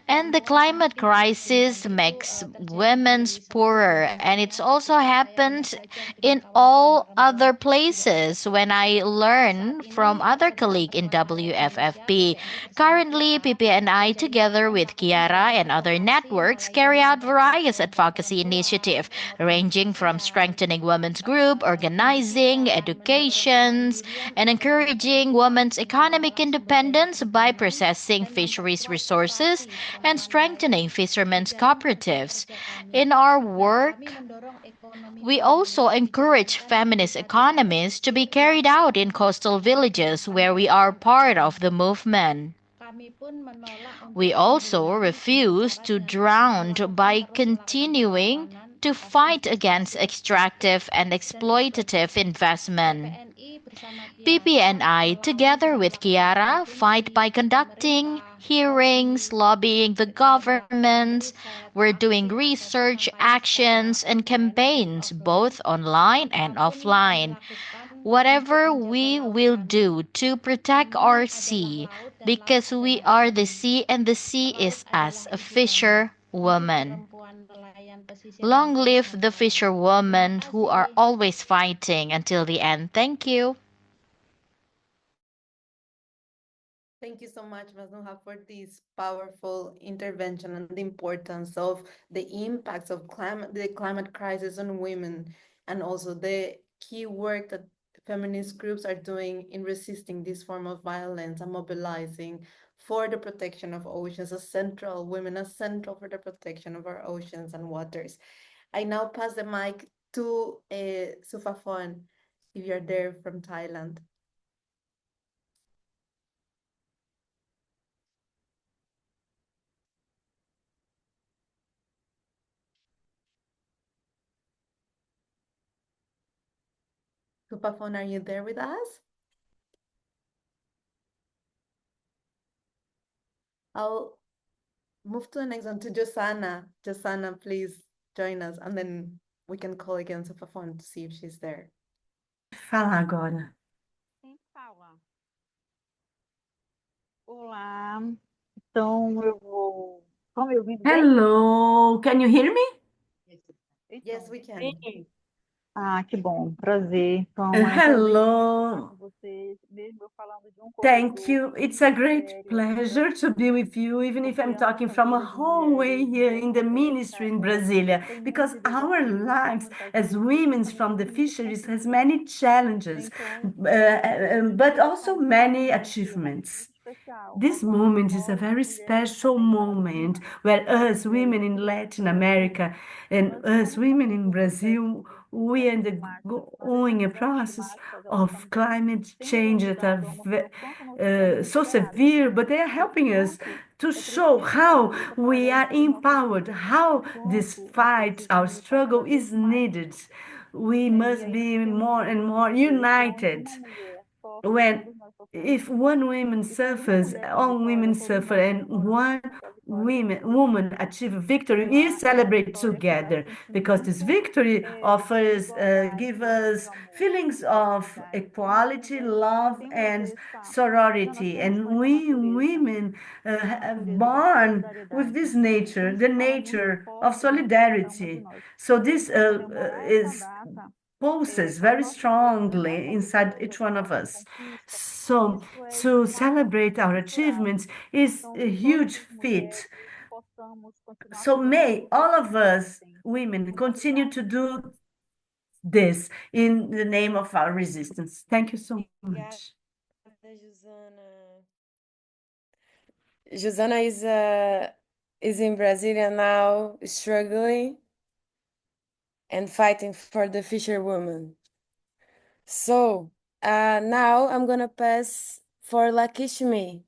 And the climate crisis makes women poorer, and it's also happens in all other places. When I learn from other colleague in WFFP, currently PPNI together with Kiara and other networks carry out various advocacy initiatives ranging from strengthening women's group, organizing, educations, and encouraging women's economic independence by processing fisheries resources and strengthening fishermen's cooperatives. In our work, we also encourage feminist economies to be carried out in coastal villages where we are part of the movement. We also refuse to drown by continuing to fight against extractive and exploitative investment. PPNI, together with Kiara, fight by conducting hearings, lobbying the governments. We're doing research, actions, and campaigns, both online and offline. Whatever we will do to protect our sea, because we are the sea and the sea is us, a fisherwoman. Long live the fisherwomen who are always fighting until the end. Thank you.
Thank you so much, Ms. Nuha, for this powerful intervention and the importance of the impacts of the climate crisis on women, and also the key work that feminist groups are doing in resisting this form of violence and mobilizing for the protection of oceans, women are central for the protection of our oceans and waters. I now pass the mic to Sufafon, if you're there from Thailand. Supafon, are you there with us? I'll move to the next one, to Josana. Josana, please join us, and then we can call again Supafon to see if she's there.
Fala agora.
Quem fala? Olá, então eu vou. Estão me ouvindo bem?
Hello, can you hear me?
Yes, we can.
Sim. Ah, que bom, prazer. Então, é um prazer
Hello,
estar com vocês, mesmo eu falando de
thank
corredor,
you. It's a great pleasure to be with you, even if I'm talking from a hallway here in the ministry in Brasília, because our lives as women from the fisheries has many challenges, but also many achievements. This moment is a very special moment where us women in Latin America and us women in Brazil, we are undergoing a process of climate change that are so severe, but they are helping us to show how we are empowered, how this fight, our struggle is needed. We must be more and more united. If one woman suffers, all women suffer, and one woman achieve victory, we celebrate together, because this victory offers, give us feelings of equality, love, and sorority. And we women have born with this nature, the nature of solidarity. So this is pulses very strongly inside each one of us. So to celebrate our achievements is a huge feat. So may all of us women continue to do this in the name of our resistance. Thank you so much.
Josana is in Brasília now, struggling and fighting for the fisherwoman. So now I'm gonna pass for Lakshmi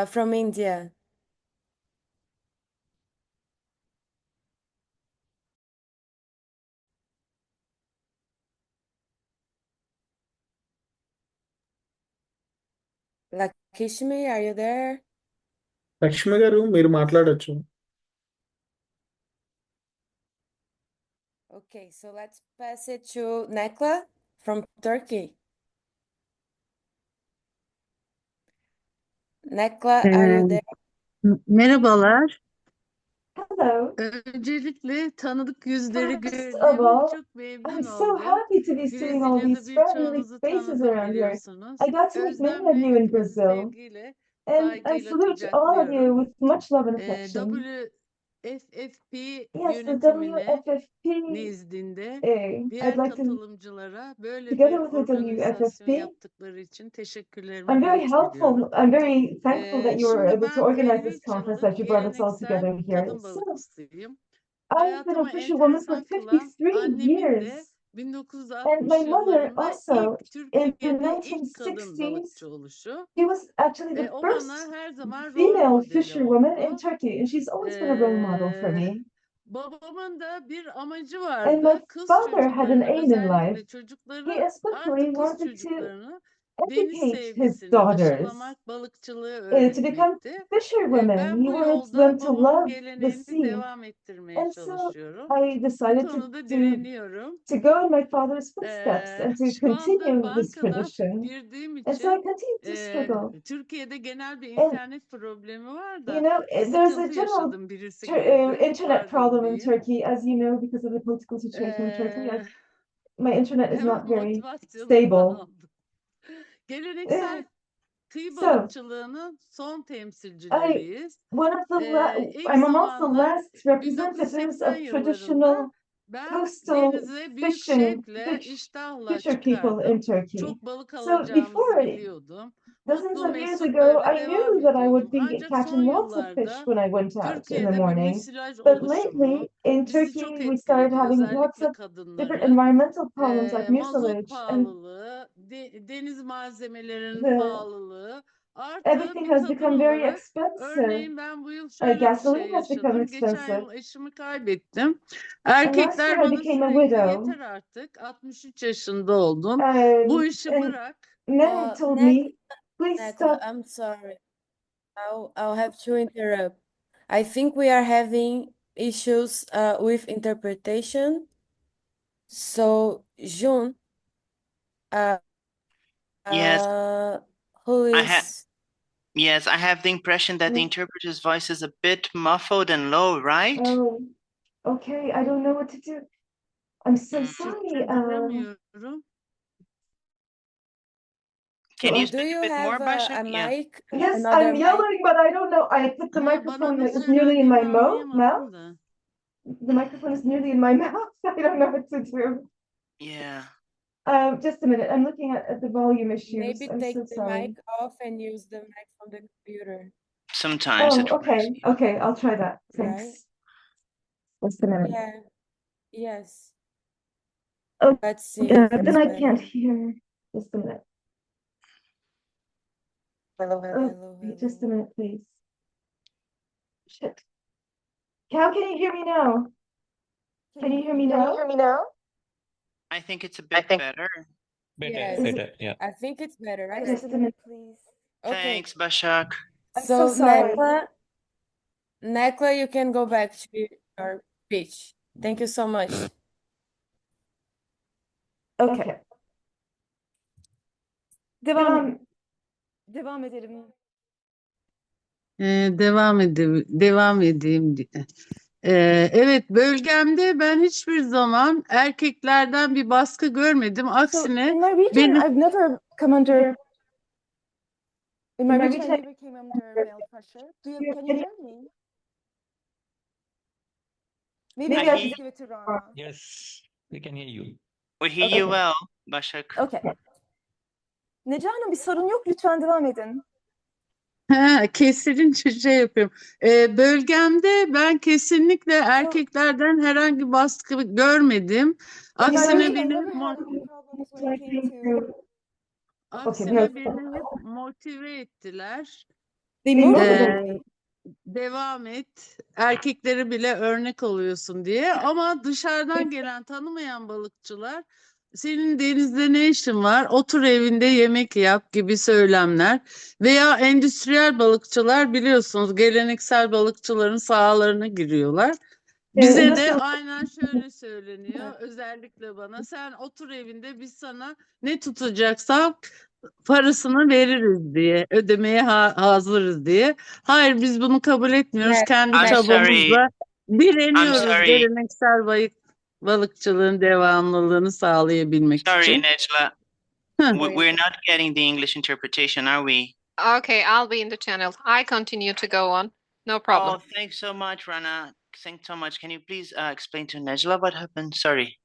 from India. Lakshmi, are you there?
Lakshmi గారు మీరు మాట్లాడొచ్చు.
Okay, so let's pass it to Nekla from Turkey. Nekla, are you there?
Merhabalar.
Hello.
Öncelikle tanıdık yüzleri
First of
gördüğüme
all,
çok memnun
I'm so
oldum.
happy to be seeing all
Brezilya'da
these friendly
birçoğunuzu
faces
tanıdım
around here.
biliyorsunuz.
I got to meet many of
Özlemle
you in
hepinizi
Brazil,
sevgiyle,
and I
saygıyla
salute all of you
kucaklıyorum.
with much love and affection.
WFFP
Yes, the
yönetimine
WFFP,
nezdinde
I'd
diğer
like to,
katılımcılara böyle
together
bir
with the
organizasyon
WFFP,
yaptıkları için teşekkürlerimi
I'm very
borç
helpful.
biliyorum.
I'm very thankful that you were
Şimdi
able to
ben
organize this
53
conference,
yıllık
that you brought us all together
geleneksel
here.
kadın
So,
balıkçısıyım.
I've been a
Hayatıma
fisherwoman for
enteresan kılan
53
annemin de
years. And
1960
my mother
yıllarında
also,
ilk
in the
Türkiye'de ilk kadın
1960s,
balıkçı oluşu.
she was actually the
O
first
bana her zaman rol
female
modeli
fisherwoman in
oldu.
Turkey, and she's always been a role model for me.
Babamın da bir amacı
And my
vardı. Kız
father had an
çocuklarını,
aim in life.
özellikle
He
çocukları,
especially
artık kız
wanted to
çocuklarını deniz
educate his
sevgisini
daughters
aşılamak, balıkçılığı
to become
öğretmekti.
fisherwomen.
Ben
He
bu
wanted
yolda
them to
babamın
love the
geleneğini
sea.
devam ettirmeye
And so
çalışıyorum.
I
Bu
decided
konuda direniyorum.
to go in my father's footsteps and to
Şu anda
continue this
bankadan
tradition.
girdiğim
And so I
için
continued to struggle.
Türkiye'de genel bir
And
internet problemi var
you
da
know,
bir
there's a
sıkıntı
general
yaşadım. Birisi girdi.
internet
Pardon
problem in
diyeyim.
Turkey, as you know, because of the political situation in Turkey.
Eee,
My internet is
Hemen
not very
motivasyonumu
stable.
aldım. Geleneksel kıyı
So
balıkçılığının son temsilcileriyiz.
one of the
İlk
I'm amongst the
zamanlar
last representatives
1980
of
yıllarında
traditional
ben
coastal
denize büyük
fishing
şevkle, iştahla
fisher people in
çıkardım.
Turkey.
Çok balık
So
alacağımızı
before,
biliyordum.
dozens
Mutlu
of years
mesut
ago,
böyle
I
devam
knew that I would
ediyordum.
be
Ancak son
catching lots of fish
yıllarda
when I went out in the
Türkiye'de bir
morning.
müsilaj
But
oluşumu
lately in
bizi çok
Turkey, we started
etkiledi.
having lots
Özellikle
of different
kadınları.
environmental problems like
Mazot
mucilage, and
pahalılığı, deniz malzemelerinin
the
pahalılığı. Artı
everything
bir
has
kadın
become very
olarak
expensive.
örneğin ben bu yıl şöyle bir şey
Gasoline has become
yaşadım. Geçen
expensive.
yıl eşimi kaybettim.
And last year
Erkekler
I
bana
became a
sürekli
widow.
yeter artık. 63 yaşında oldum. Bu işi
And
bırak.
men told me, please
Nekla,
stop.
I'm sorry. I'll have to interrupt. I think we are having issues with interpretation. So, June,
Yes,
who
I have.
is?
Yes, I have the impression that the interpreter's voice is a bit muffled and low, right?
Oh, okay. I don't know what to do. I'm so
Türkçe
sorry.
duyamıyorum.
Can you
Do
speak a
you
bit more,
have a
Başak? Yeah.
mic?
Yes,
Another
I'm
mic?
yelling, but I don't know. I put the
Bana
microphone
ne
is nearly in my
söylediğini
mouth.
anlayamadım da.
The microphone is nearly in my mouth. I don't know what to do.
Yeah.
Just a minute. I'm looking at the volume issues.
Maybe
I'm
take
so
the
sorry.
mic off and use the mic from the computer,
Sometimes it works.
Okay. Okay, I'll try that.
right?
Thanks. Just a minute.
Yeah. Yes.
Oh,
Let's see if
then
it's
I
better.
can't hear. Just a minute.
Hello,
Just a minute, please. Shit. How can you hear me now? Can you hear me now?
I think it's a bit better.
Yes.
Yeah.
I think it's better, right?
Just a minute,
please. Okay.
Thanks, Başak.
So,
sorry.
Nekla, you can go back to your speech. Thank you so much.
Okay.
Devam edelim.
Devam edeyim diye. Evet, bölgemde ben hiçbir zaman erkeklerden bir baskı görmedim. Aksine
In my region,
benim
I've never come under. In my
In my
region, I
region,
never came under male pressure. Can you hear me? Maybe
Maybe
I
I
should
should
just give it to Rana.
Yes, we can hear you.
We hear you well, Başak.
Okay. Nece Hanım, bir sorun yok. Lütfen devam edin.
kesilince şey yapıyorum. Bölgemde ben kesinlikle erkeklerden herhangi baskı görmedim.
In my
Aksine
region, I
beni
never had any problems when it came to.
aksine beni hep motive ettiler.
They
They
motivated me.
Devam et. Erkekleri bile örnek oluyorsun diye. Ama dışarıdan gelen tanımayan balıkçılar senin denizde ne işin var? Otur evinde yemek yap gibi söylemler. Veya endüstriyel balıkçılar biliyorsunuz geleneksel balıkçıların sahalarına giriyorlar. Bize de aynen şöyle söyleniyor. Özellikle bana sen otur evinde biz sana ne tutacaksak parasını veririz diye, ödemeye hazırız diye. Hayır, biz bunu kabul etmiyoruz. Kendi
I'm sorry.
çabamızla
I'm
direniyoruz
sorry.
geleneksel balıkçılığın devamlılığını sağlayabilmek
Sorry,
için.
Nejla. We're not getting the English interpretation, are we?
Okay, I'll be in the channel. I continue to go on. No problem.
Oh, thanks so much, Rana. Thanks so much. Can you please explain to Nejla what happened? Sorry.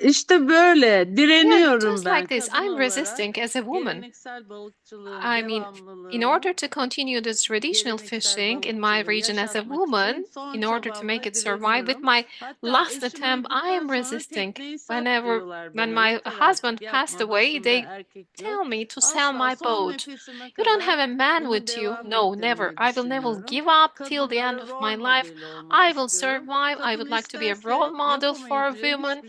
İşte böyle
Yeah,
direniyorum
just
ben
like this.
kadın
I'm
olarak
resisting as a woman.
geleneksel balıkçılığın
I mean, in order to continue this traditional fishing in my region as a woman, in order to make it survive with my last attempt, I am resisting. When my husband passed away, they tell me to sell my boat. You don't have a man with you. No, never. I will never give up till the end of my life. I will survive. I would like to be a role model for women.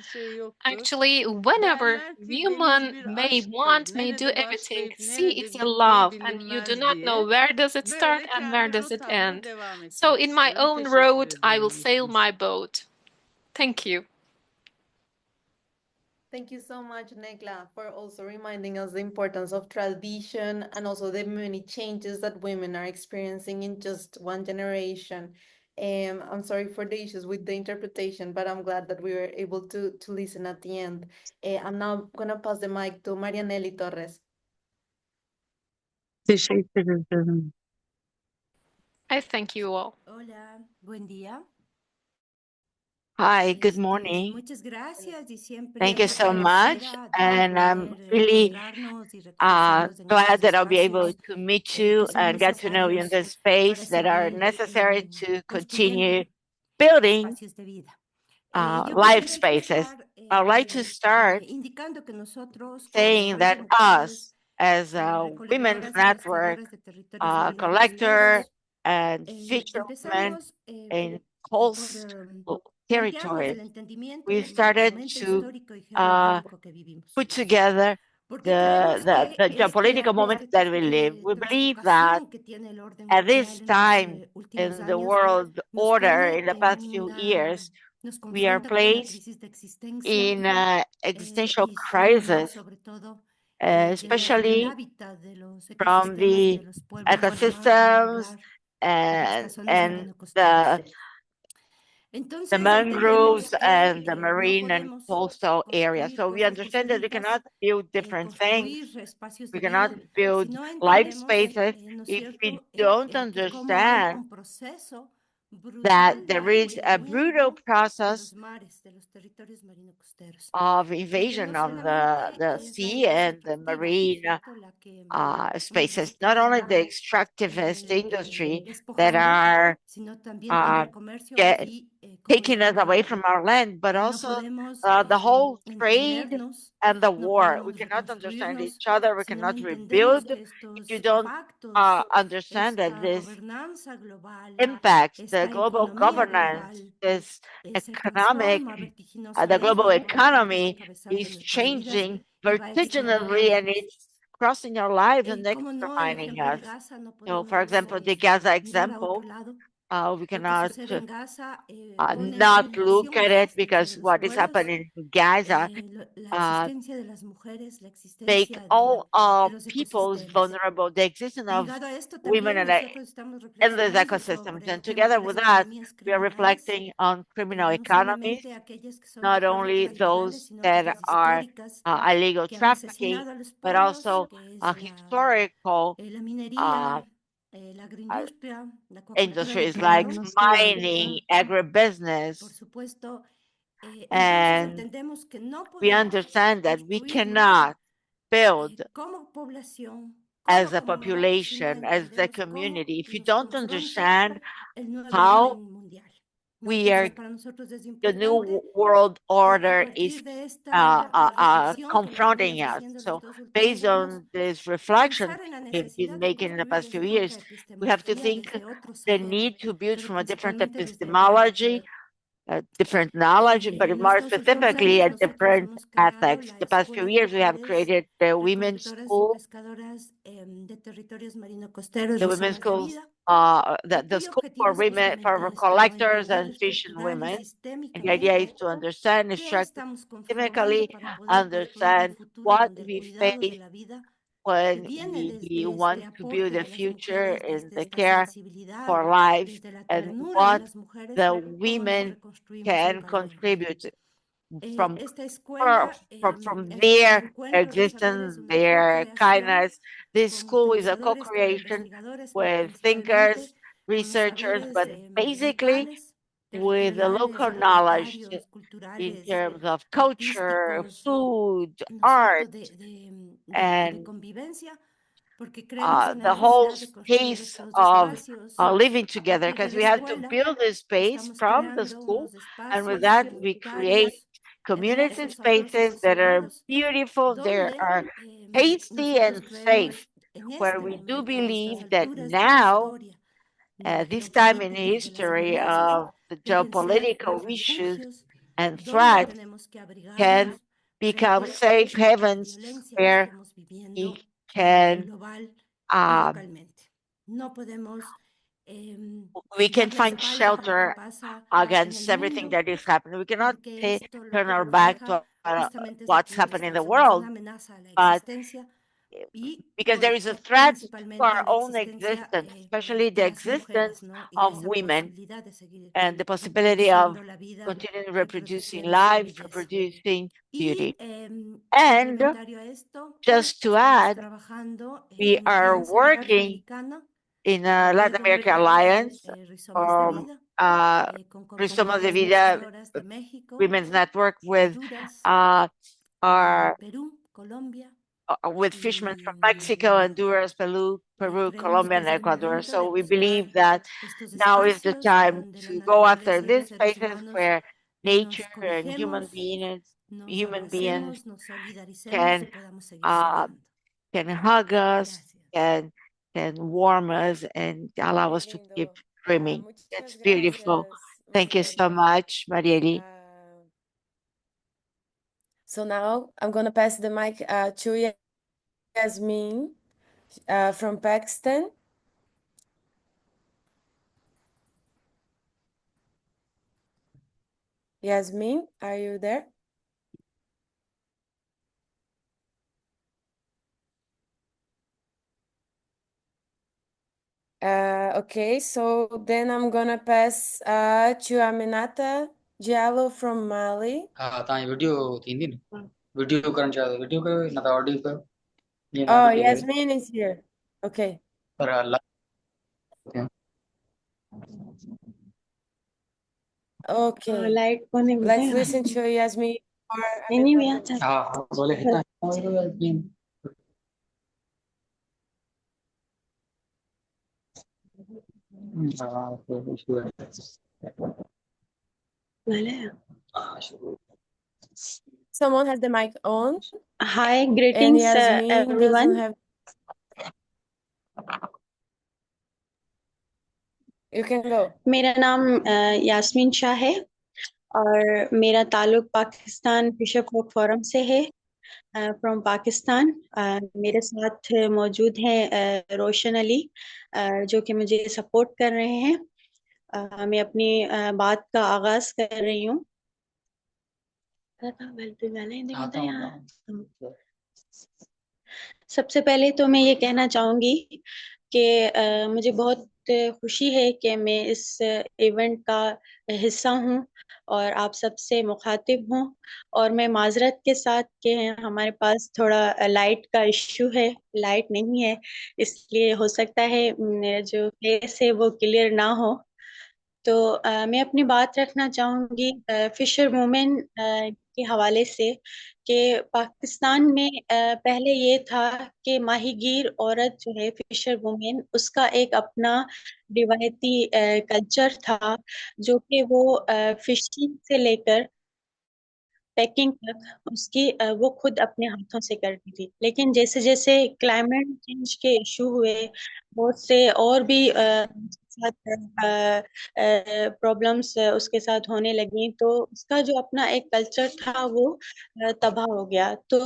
Actually, whenever women may want, may do everything, see it's a love, and you do not know where does it start and where does it end. So in my own road, I will sail my boat. Thank you.
Thank you so much, Negla, for also reminding us the importance of tradition and also the many changes that women are experiencing in just one generation. I'm sorry for the issues with the interpretation, but I'm glad that we were able to listen at the end. I'm now going to pass the mic to Marianelli Torres.
Teşekkür ederim.
I thank you all.
Hola, buen día.
Hi, good morning.
Muchas gracias y siempre
Thank you
una
so much.
placera
And I'm
poder
really
encontrarnos y reconocernos en
glad
estos
that I'll be able
espacios
to meet
que
you
son
and get to know you in the
necesarios
space
para
that are
seguir
necessary to continue
construyendo
building
espacios de vida. Yo
life
quisiera
spaces.
empezar
I'd like to start
indicando que nosotros como
saying that
mujeres
us, as a women's
recolectoras y
network,
pescadoras de territorios marinos
collector
costeros,
and fisherwomen
empezamos
in
por
coastal
plantearnos el
territories,
entendimiento
we
del
started
momento
to
histórico y geopolítico que vivimos.
put together
Porque creemos que
the geopolitical moment that we live. We believe that
trastocación que tiene el orden
at
mundial
this
en los
time
últimos
in the
años
world
nos
order
pone
in the
en
past few years,
nos
we are
confronta con una
placed
crisis de existencia
in existential
y
crisis,
sobre todo que el
especially
hábitat de los
from
ecosistemas y
the
de los pueblos van a
ecosystems
migrar a estas zonas
and
marino-costeras.
the
Entonces
mangroves
entendemos
and the
que no
marine and
podemos
coastal areas. So we
cosas
understand that we
construidas,
cannot build different things.
construir espacios
We
de
cannot
vida,
build
si no
life
entendemos,
spaces
¿no es
if we
cierto?,
don't
que cómo hay
understand
un proceso
that
brutal de
there is a brutal
adueñamiento de
process
los mares, de los territorios marino-costeros,
of
y que
invasion
no
of
solamente
the
es la
sea
industria
and the
extractiva, ¿no es
marine
cierto?, la que
spaces, not only the
está
extractivist industry that
despojando,
are
sino también todo el comercio
get,
y
taking us away
comunitario.
from our land, but
No
also
podemos
the whole trade
entendernos,
and the
no
war. We
podemos
cannot understand
reconstruirnos
each other. We
si no
cannot
entendemos
rebuild
que
if you
estos
don't
pactos,
understand that
esta
this
gobernanza global,
impacts the
esta
global
economía
governance,
global
this
se
economic,
transforma
the
vertiginosamente
global
y poco a poco va
economy
encabezando
is
nuestras vidas
changing
y va
vertiginously and
exterminándonos.
it's crossing our lives and
Como no, el
extermining
ejemplo de
us.
Gaza, no
So, for
podemos
example, the Gaza
mirar a otro
example,
lado.
we
Lo que
cannot
sucede en Gaza pone
not
en
look
tensión
at
la
it
existencia
because
de los
what is
pueblos,
happening in Gaza
la
uh,
existencia de las mujeres, la
make
existencia
all
de los
peoples
ecosistemas.
vulnerable. The existence
Y
of
ligado a esto
women
también
in,
nosotros estamos
in these
reflexionando
ecosystems, and
sobre temas
together
de las
with that,
economías
we are
criminales,
reflecting on criminal
no
economies,
solamente aquellas que son
not
de
only
políticas legales,
those
sino
that
aquellas
are
históricas
illegal
que han
trafficking,
asesinado a los
but
pueblos,
also
que es
historical
la minería, la
uh,
agroindustria, la acuacultura de
industries like
ganado,
mining,
por
agribusiness,
supuesto. Entonces
and
entendemos que no
we
podemos
understand that we
construirnos
cannot build
como población,
as
como
a
comunidad, si no
population, as a
entendemos cómo
community. If you
nos
don't
confronta
understand
el nuevo
how
orden mundial, ¿no?
we are
Entonces, para nosotros es
the new
importante
world
a
order is
partir de esta reflexión que
confronting
venimos
us.
haciendo los
So,
dos últimos
based
años,
on this reflection
pensar en la
we've been
necesidad de
making in the
construir
past few
desde
years,
otra
we have to
epistemología,
think
desde otro
the
saber,
need to build
pero
from a different
principalmente desde otro
epistemology,
hacer.
different knowledge, but more specifically a different ethics. The past few years, we have created the women's school, the women's schools, the school for women, for collectors and fishing women. And the idea is to understand, instruct systemically, understand what we face when we want to build a future in the care for life and what the women can contribute from from their existence, their kindness. This school is a co-creation with thinkers, researchers, but basically with the local knowledge in terms of culture, food, art, and the whole space of living together, because we have to build this space from the school, and with that we create community spaces that are beautiful, they are tasty and safe, where we do believe that now, at this time in history of the geopolitical issues and threats, can become safe havens where we can we can find shelter against everything that is happening. We cannot turn our back to what's happening in the world, but because there is a threat to our own existence, especially the existence of women and the possibility of continuing reproducing life, reproducing beauty. And just to add, we are working in a Latin American Alliance, Rizoma de Vida Women's Network with our with fishermen from Mexico, Honduras, Peru, Colombia, and Ecuador. So we believe that now is the time to go after these spaces where nature and human beings can hug us, can warm us, and allow us to keep dreaming. That's beautiful. Thank you so much, Marieli.
So now I'm gonna pass the mic to Yasmin from Pakistan. Yasmin, are you there? Okay, so then I'm gonna pass to Aminata Diallo from Mali. Oh, Yasmin is here. Okay. Okay. Let's listen to Yasmin or Aminata. Someone has the mic on.
Hi,
And
greetings,
Yasmin doesn't
everyone.
have. You can go.
मेरा नाम यास्मीन शाह है और मेरा ताल्लुक Pakistan Fisher folk forum से है from Pakistan. मेरे साथ मौजूद हैं रोशन अली जो कि मुझे सपोर्ट कर रहे हैं। मैं अपनी बात का आगाज कर रही हूँ। सबसे पहले तो मैं ये कहना चाहूँगी कि मुझे बहुत खुशी है कि मैं इस इवेंट का हिस्सा हूँ और आप सबसे मुखातिब हूँ, और मैं माजरत के साथ कि हमारे पास थोड़ा लाइट का इश्यू है, लाइट नहीं है, इसलिए हो सकता है मेरा जो फेस है वो क्लियर ना हो। तो मैं अपनी बात रखना चाहूँगी फिशर वुमेन के हवाले से कि पाकिस्तान में पहले ये था कि माहीगीर औरत जो है फिशर वुमेन, उसका एक अपना रिवायती कल्चर था जो कि वो फिशिंग से लेकर पैकिंग तक उसकी वो खुद अपने हाथों से करती थी। लेकिन जैसे जैसे क्लाइमेट चेंज के इशू हुए, बहुत से और भी साथ प्रॉब्लम्स उसके साथ होने लगी, तो उसका जो अपना एक कल्चर था वो तबाह हो गया। तो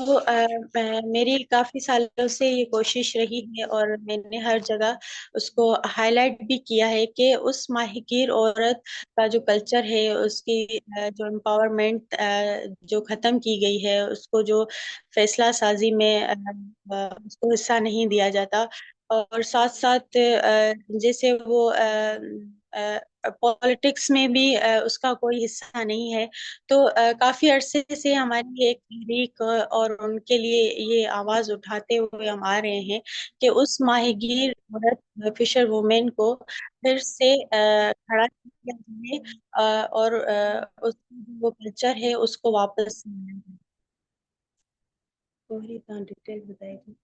मेरी काफी सालों से ये कोशिश रही है और मैंने हर जगह उसको हाईलाइट भी किया है कि उस माहिगीर औरत का जो कल्चर है, उसकी जो एम्पावरमेंट जो खत्म की गई है, उसको जो फैसला साजी में उसको हिस्सा नहीं दिया जाता। और साथ साथ जैसे वो पॉलिटिक्स में भी उसका कोई हिस्सा नहीं है। तो काफी अरसे से हमारी एक तहरीक और उनके लिए ये आवाज उठाते हुए हम आ रहे हैं कि उस माहिगीर औरत फिशर वुमेन को फिर से खड़ा किया जाए और उसका जो कल्चर है उसको वापस डिटेल बताएगी।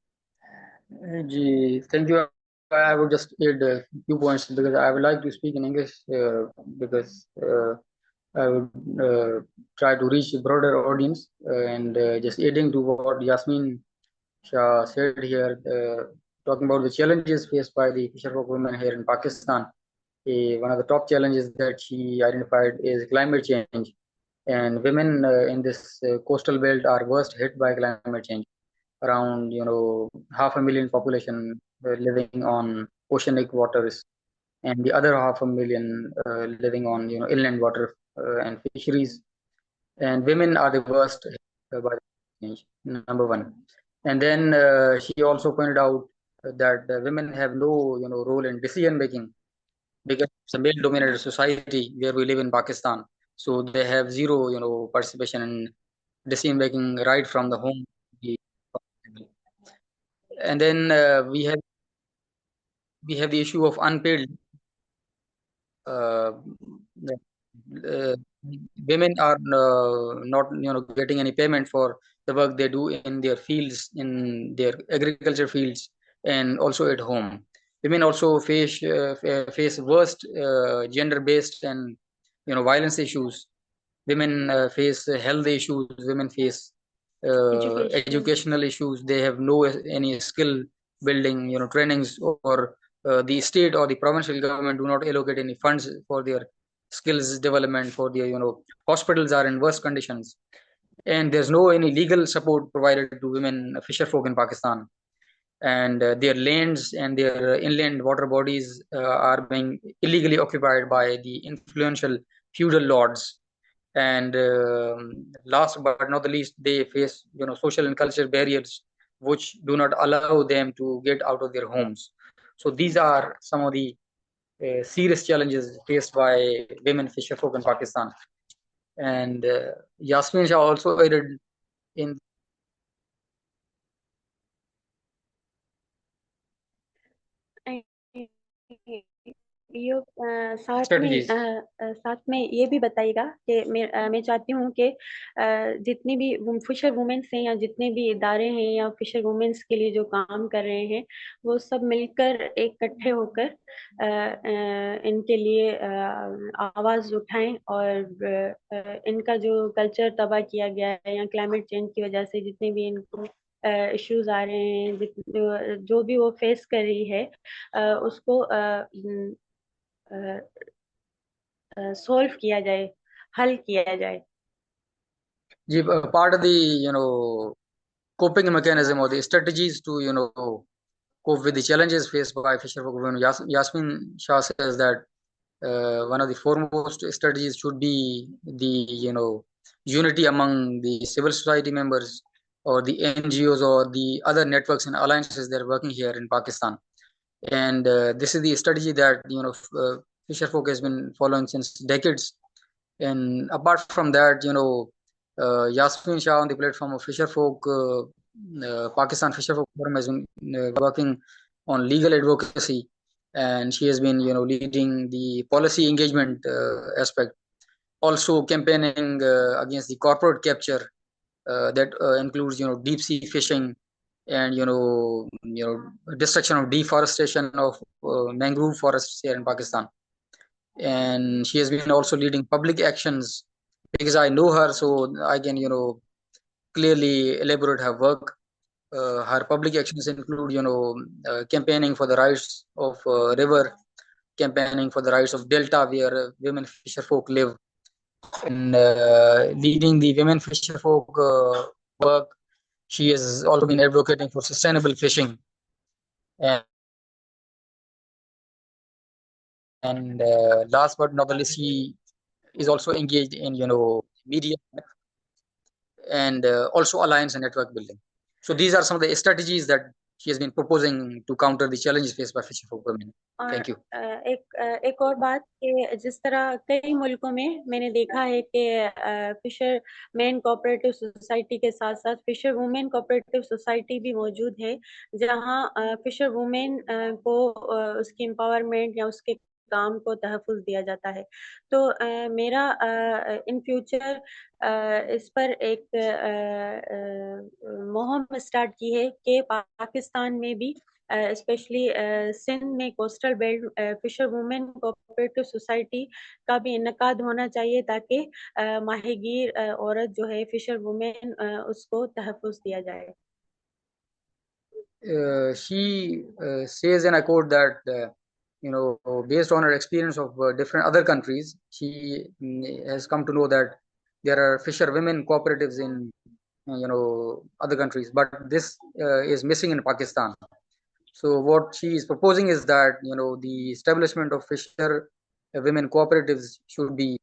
Thank you. I would just add a few points because I would like to speak in English because I would try to reach a broader audience and just adding to what Yasmin Shah said here, talking about the challenges faced by the fisherfolk women here in Pakistan. One of the top challenges that she identified is climate change, and women in this coastal belt are worst hit by climate change. Around 500,000 population living on oceanic waters, and the other 500,000 living on inland water and fisheries. And women are the worst hit by the change, number one. And then she also pointed out that women have no role in decision making because it's a male dominated society where we live in Pakistan. So they have zero participation in decision making right from the home. And then we have the issue of unpaid. Uh, uh, Women are not getting any payment for the work they do in their fields, in their agriculture fields, and also at home. Women also face worst gender based and violence issues. Women face health issues. Women face educational issues. They have no any skill building trainings, or the state or the provincial government do not allocate any funds for their skills development. For their hospitals are in worse conditions, and there's no any legal support provided to women fisher folk in Pakistan. And their lands and their inland water bodies are being illegally occupied by the influential feudal lords. And last but not the least, they face social and cultural barriers which do not allow them to get out of their homes. So these are some of the serious challenges faced by women fisher folk in Pakistan. And Yasmin Shah also added in
ये
strategies.
साथ में ये भी बताइएगा कि मैं चाहती हूँ कि जितनी भी फिशर वुमेन्स हैं या जितने भी इदारे हैं या फिशर वुमेन्स के लिए जो काम कर रहे हैं, वो सब मिलकर इकट्ठे होकर इनके लिए आवाज उठाएं और इनका जो कल्चर तबाह किया गया है या क्लाइमेट चेंज की वजह से जितने भी इनको इश्यूज आ रहे हैं, जो भी वो फेस कर रही है, उसको सोल्व किया जाए, हल किया जाए।
Part of the coping mechanism or the strategies to cope with the challenges faced by fisherfolk women. Yasmin Shah says that one of the foremost strategies should be the unity among the civil society members or the NGOs or the other networks and alliances that are working here in Pakistan. And this is the strategy that fisherfolk has been following since decades. And apart from that, Yasmin Shah on the platform of Fisherfolk, Pakistan Fisherfolk Forum has been working on legal advocacy, and she has been, leading the policy engagement aspect. Also campaigning against the corporate capture that includes, deep sea fishing and destruction of deforestation of mangrove forests here in Pakistan. And she has been also leading public actions because I know her, so I can clearly elaborate her work. Her public actions include campaigning for the rights of river campaigning for the rights of Delta, where women fisherfolk live, and leading the women fisherfolk work. She has also been advocating for sustainable fishing, and last but not the least, she is also engaged in media and also alliance and network building. So these are some of the strategies that she has been proposing to counter the challenges faced by fisherfolk women. Thank you.
एक और बात कि जिस तरह कई मुल्कों में मैंने देखा है कि फिशर मैन कोऑपरेटिव सोसाइटी के साथ साथ फिशर वुमेन कोऑपरेटिव सोसाइटी भी मौजूद है, जहां फिशर वुमेन को उसकी एम्पावरमेंट या उसके काम को तहफ़्फ़ुज़ दिया जाता है। तो मेरा इन फ्यूचर इस पर एक मुहिम स्टार्ट की है कि पाकिस्तान में भी स्पेशली सिंध में coastal belt fisher women cooperative society का भी इनकाद होना चाहिए, ताकि माहीगीर औरत जो है फिशर वुमेन उसको तहफ़्फ़ुज़ दिया जाए।
She says, and I quote, that based on her experience of different other countries, she has come to know that there are fisher women cooperatives in other countries, but this is missing in Pakistan. So what she is proposing is that the establishment of fisher women cooperatives should be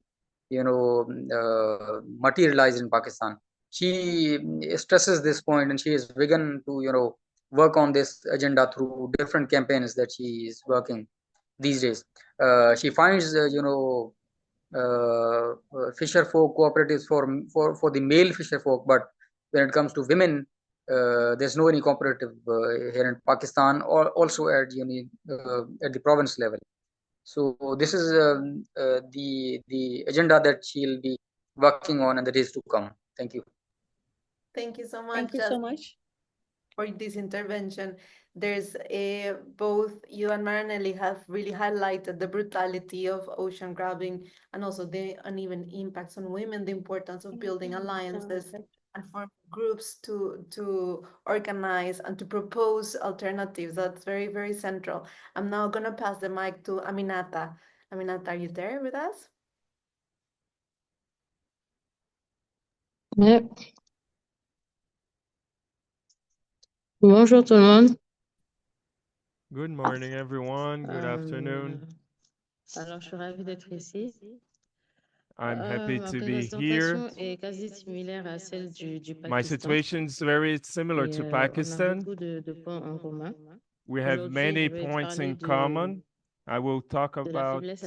materialized in Pakistan. She stresses this point, and she has begun to work on this agenda through different campaigns that she is working these days. She finds fisher folk cooperatives for the male fisher folk, but when it comes to women, there's no any cooperative here in Pakistan, or also at the province level. So this is the agenda that she'll be working on in the days to come. Thank you.
Thank you so much.
Thank you so much
for this intervention. There's both you and Marinelli have really highlighted the brutality of ocean grabbing and also the uneven impacts on women, the importance of building alliances and for groups to organize and to propose alternatives. That's very, very central. I'm now going to pass the mic to Aminata. Aminata, are you there with us?
Yep. Bonjour tout le monde.
Good morning, everyone. Good afternoon.
Alors, je suis ravie d'être ici.
I'm happy
Ma
to be
présentation
here.
est quasi similaire à celle du
My
Pakistan.
situation is very similar to
On a
Pakistan.
beaucoup de points en commun.
We have
Aujourd'hui,
many
je vais
points
parler
in common. I will talk
de la
about
faiblesse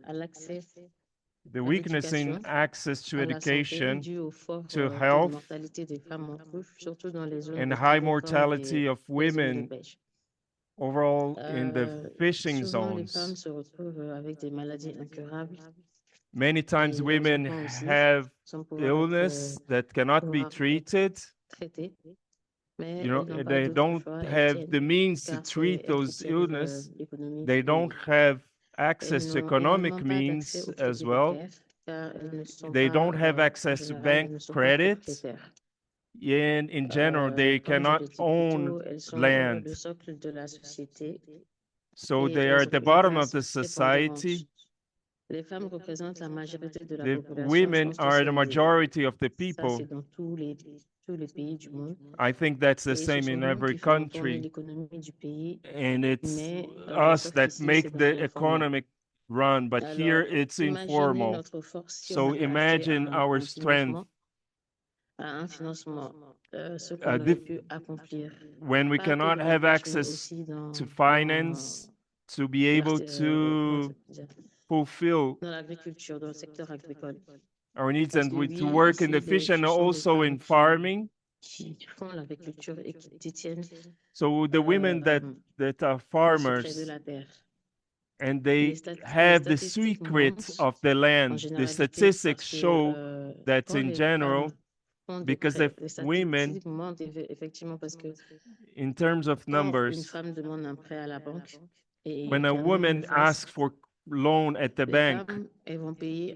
à l'accès
the
à
weakness in
l'éducation,
access to
à la santé,
education,
dû au fort
to
taux de
health,
mortalité des femmes en couche, surtout dans les zones
and
de
high
port au camp
mortality
et
of
les zones de
women
pêche.
overall in the fishing
Souvent, les femmes
zones.
se retrouvent avec des maladies incurables.
Many times
Et on
women
s'entend aussi,
have
sans pouvoir
illness that cannot be treated.
traitées, mais
You know,
elles n'ont pas
they
d'autre
don't
choix, elles
have
tiennent,
the means to
car
treat
elles
those
soutiennent
illness.
l'économie
They
du
don't
pays.
have
Elles
access to
n'ont également
economic
pas d'accès
means
au
as
crédit
well.
bancaire, car elles ne sont
They
pas,
don't have
en
access to
général, elles
bank
ne sont pas
credit.
propriétaires.
And in general, they
Comme je
cannot
l'ai dit plus
own
tôt, elles sont
land.
le socle de la société
So
et
they are
elles
at the
occupent une
bottom of
place
the
prépondérante.
society.
Les femmes représentent la majorité de la
The
population
women
sans
are the
spécialiser.
majority of the
Ça,
people.
c'est dans tous les pays du monde.
I think that's the
Et ce
same
sont
in
nous
every
qui faisons tourner
country.
l'économie du pays,
And it's
mais
us
sauf
that
qu'ici, c'est
make
dans
the
l'informel.
economic run, but here
Alors,
it's
imaginez
informal.
notre force si
So
on avait accès
imagine
à
our
un
strength
financement, ce qu'on aurait pu accomplir.
when we
Pas que
cannot
dans la
have
pêche, mais
access
aussi
to finance to be able to fulfill
dans l'agriculture, dans le secteur agricole.
our needs
Parce
and
que
to
oui,
work in
ici,
the fish and
ce sont des
also in
femmes
farming.
qui font l'agriculture et qui détiennent
So the women that are
le secret de
farmers
la terre.
and
Les
they have the
statistiques
secret
montrent,
of the
en
land. The
généralité,
statistics
parce que
show that
quand
in
les
general,
femmes font des
because
prêts,
the
les
women,
statistiques montrent effectivement parce que
in terms of
quand une
numbers,
femme demande un prêt à la banque et
when a
qu'un homme le
woman
fasse,
asks for loan at the
les
bank,
femmes, elles vont payer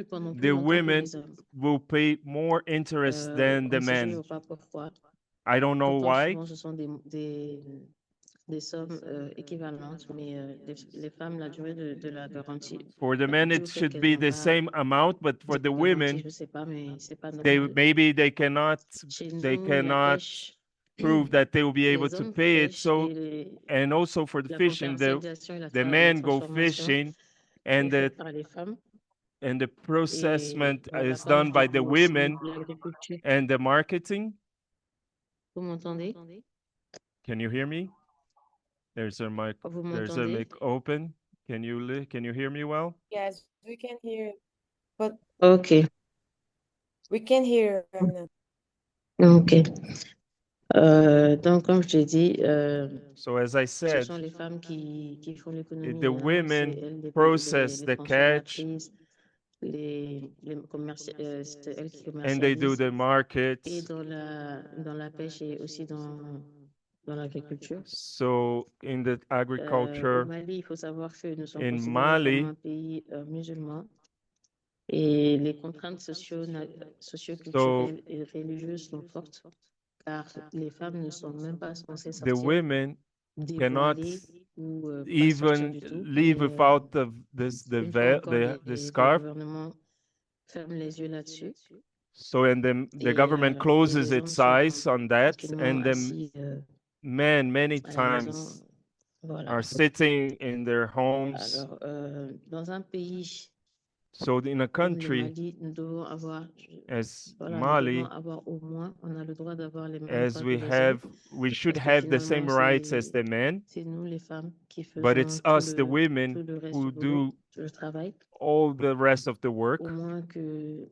pendant plus
the
longtemps que
women
les hommes.
will pay more interest than
On
the
ne sait
men.
toujours pas pourquoi.
I don't know
Pourtant,
why.
souvent, ce sont des sommes équivalentes, mais les femmes, la durée de la garantie.
For the men, it should be the same amount, but for the women,
Je sais pas, mais c'est pas
they
normal.
maybe they cannot
La pêche,
prove that they will be able
les
to
hommes
pay it.
pêchent
So,
et
and also for the
la
fishing,
commercialisation et
the
la
men go
transformation
fishing,
est
and
faite par les femmes.
the processment
Et
is done by the women,
l'agriculture.
and the marketing.
Vous m'entendez?
Can you hear me? There's a mic.
Vous
There's a
m'entendez?
mic open. Can you hear me well?
Yes, we can hear, but
Ok.
we can hear. Aminata.
Ok. Donc, comme je t'ai dit,
So as I
ce
said,
sont les femmes qui font l'économie.
the
C'est
women
elles
process
les
the catch,
transformatrices, c'est elles qui
and they do
commercialisent.
the markets.
Et dans la pêche et aussi dans l'agriculture.
So in the
Au
agriculture,
Mali, il faut savoir que nous sommes
in
considérés comme
Mali,
un pays musulman. Et les contraintes socioculturelles et religieuses sont fortes, car les femmes ne sont même pas censées
the
sortir
women cannot
dévoilées ou pas sortir
even
du tout.
live
Et,
without the
une fois encore,
the
les
scarf.
gouvernements ferment les yeux là-dessus.
So and then the
Et,
government closes
les
its
hommes
eyes
sont
on that,
tranquillement
and then
assis
men many
à la maison.
times
Voilà.
are sitting in their homes.
Alors, dans un pays
So in a
comme le
country
Mali, nous devons avoir,
as
voilà, nous
Mali,
devons avoir au moins, on a le droit d'avoir les mêmes droits
as
que les hommes,
we should
parce que
have the same
finalement,
rights as the men,
c'est nous les femmes qui
but it's
faisons
us, the women,
tout le reste
who
du boulot,
do
tout le travail.
all the rest of the work.
Au moins que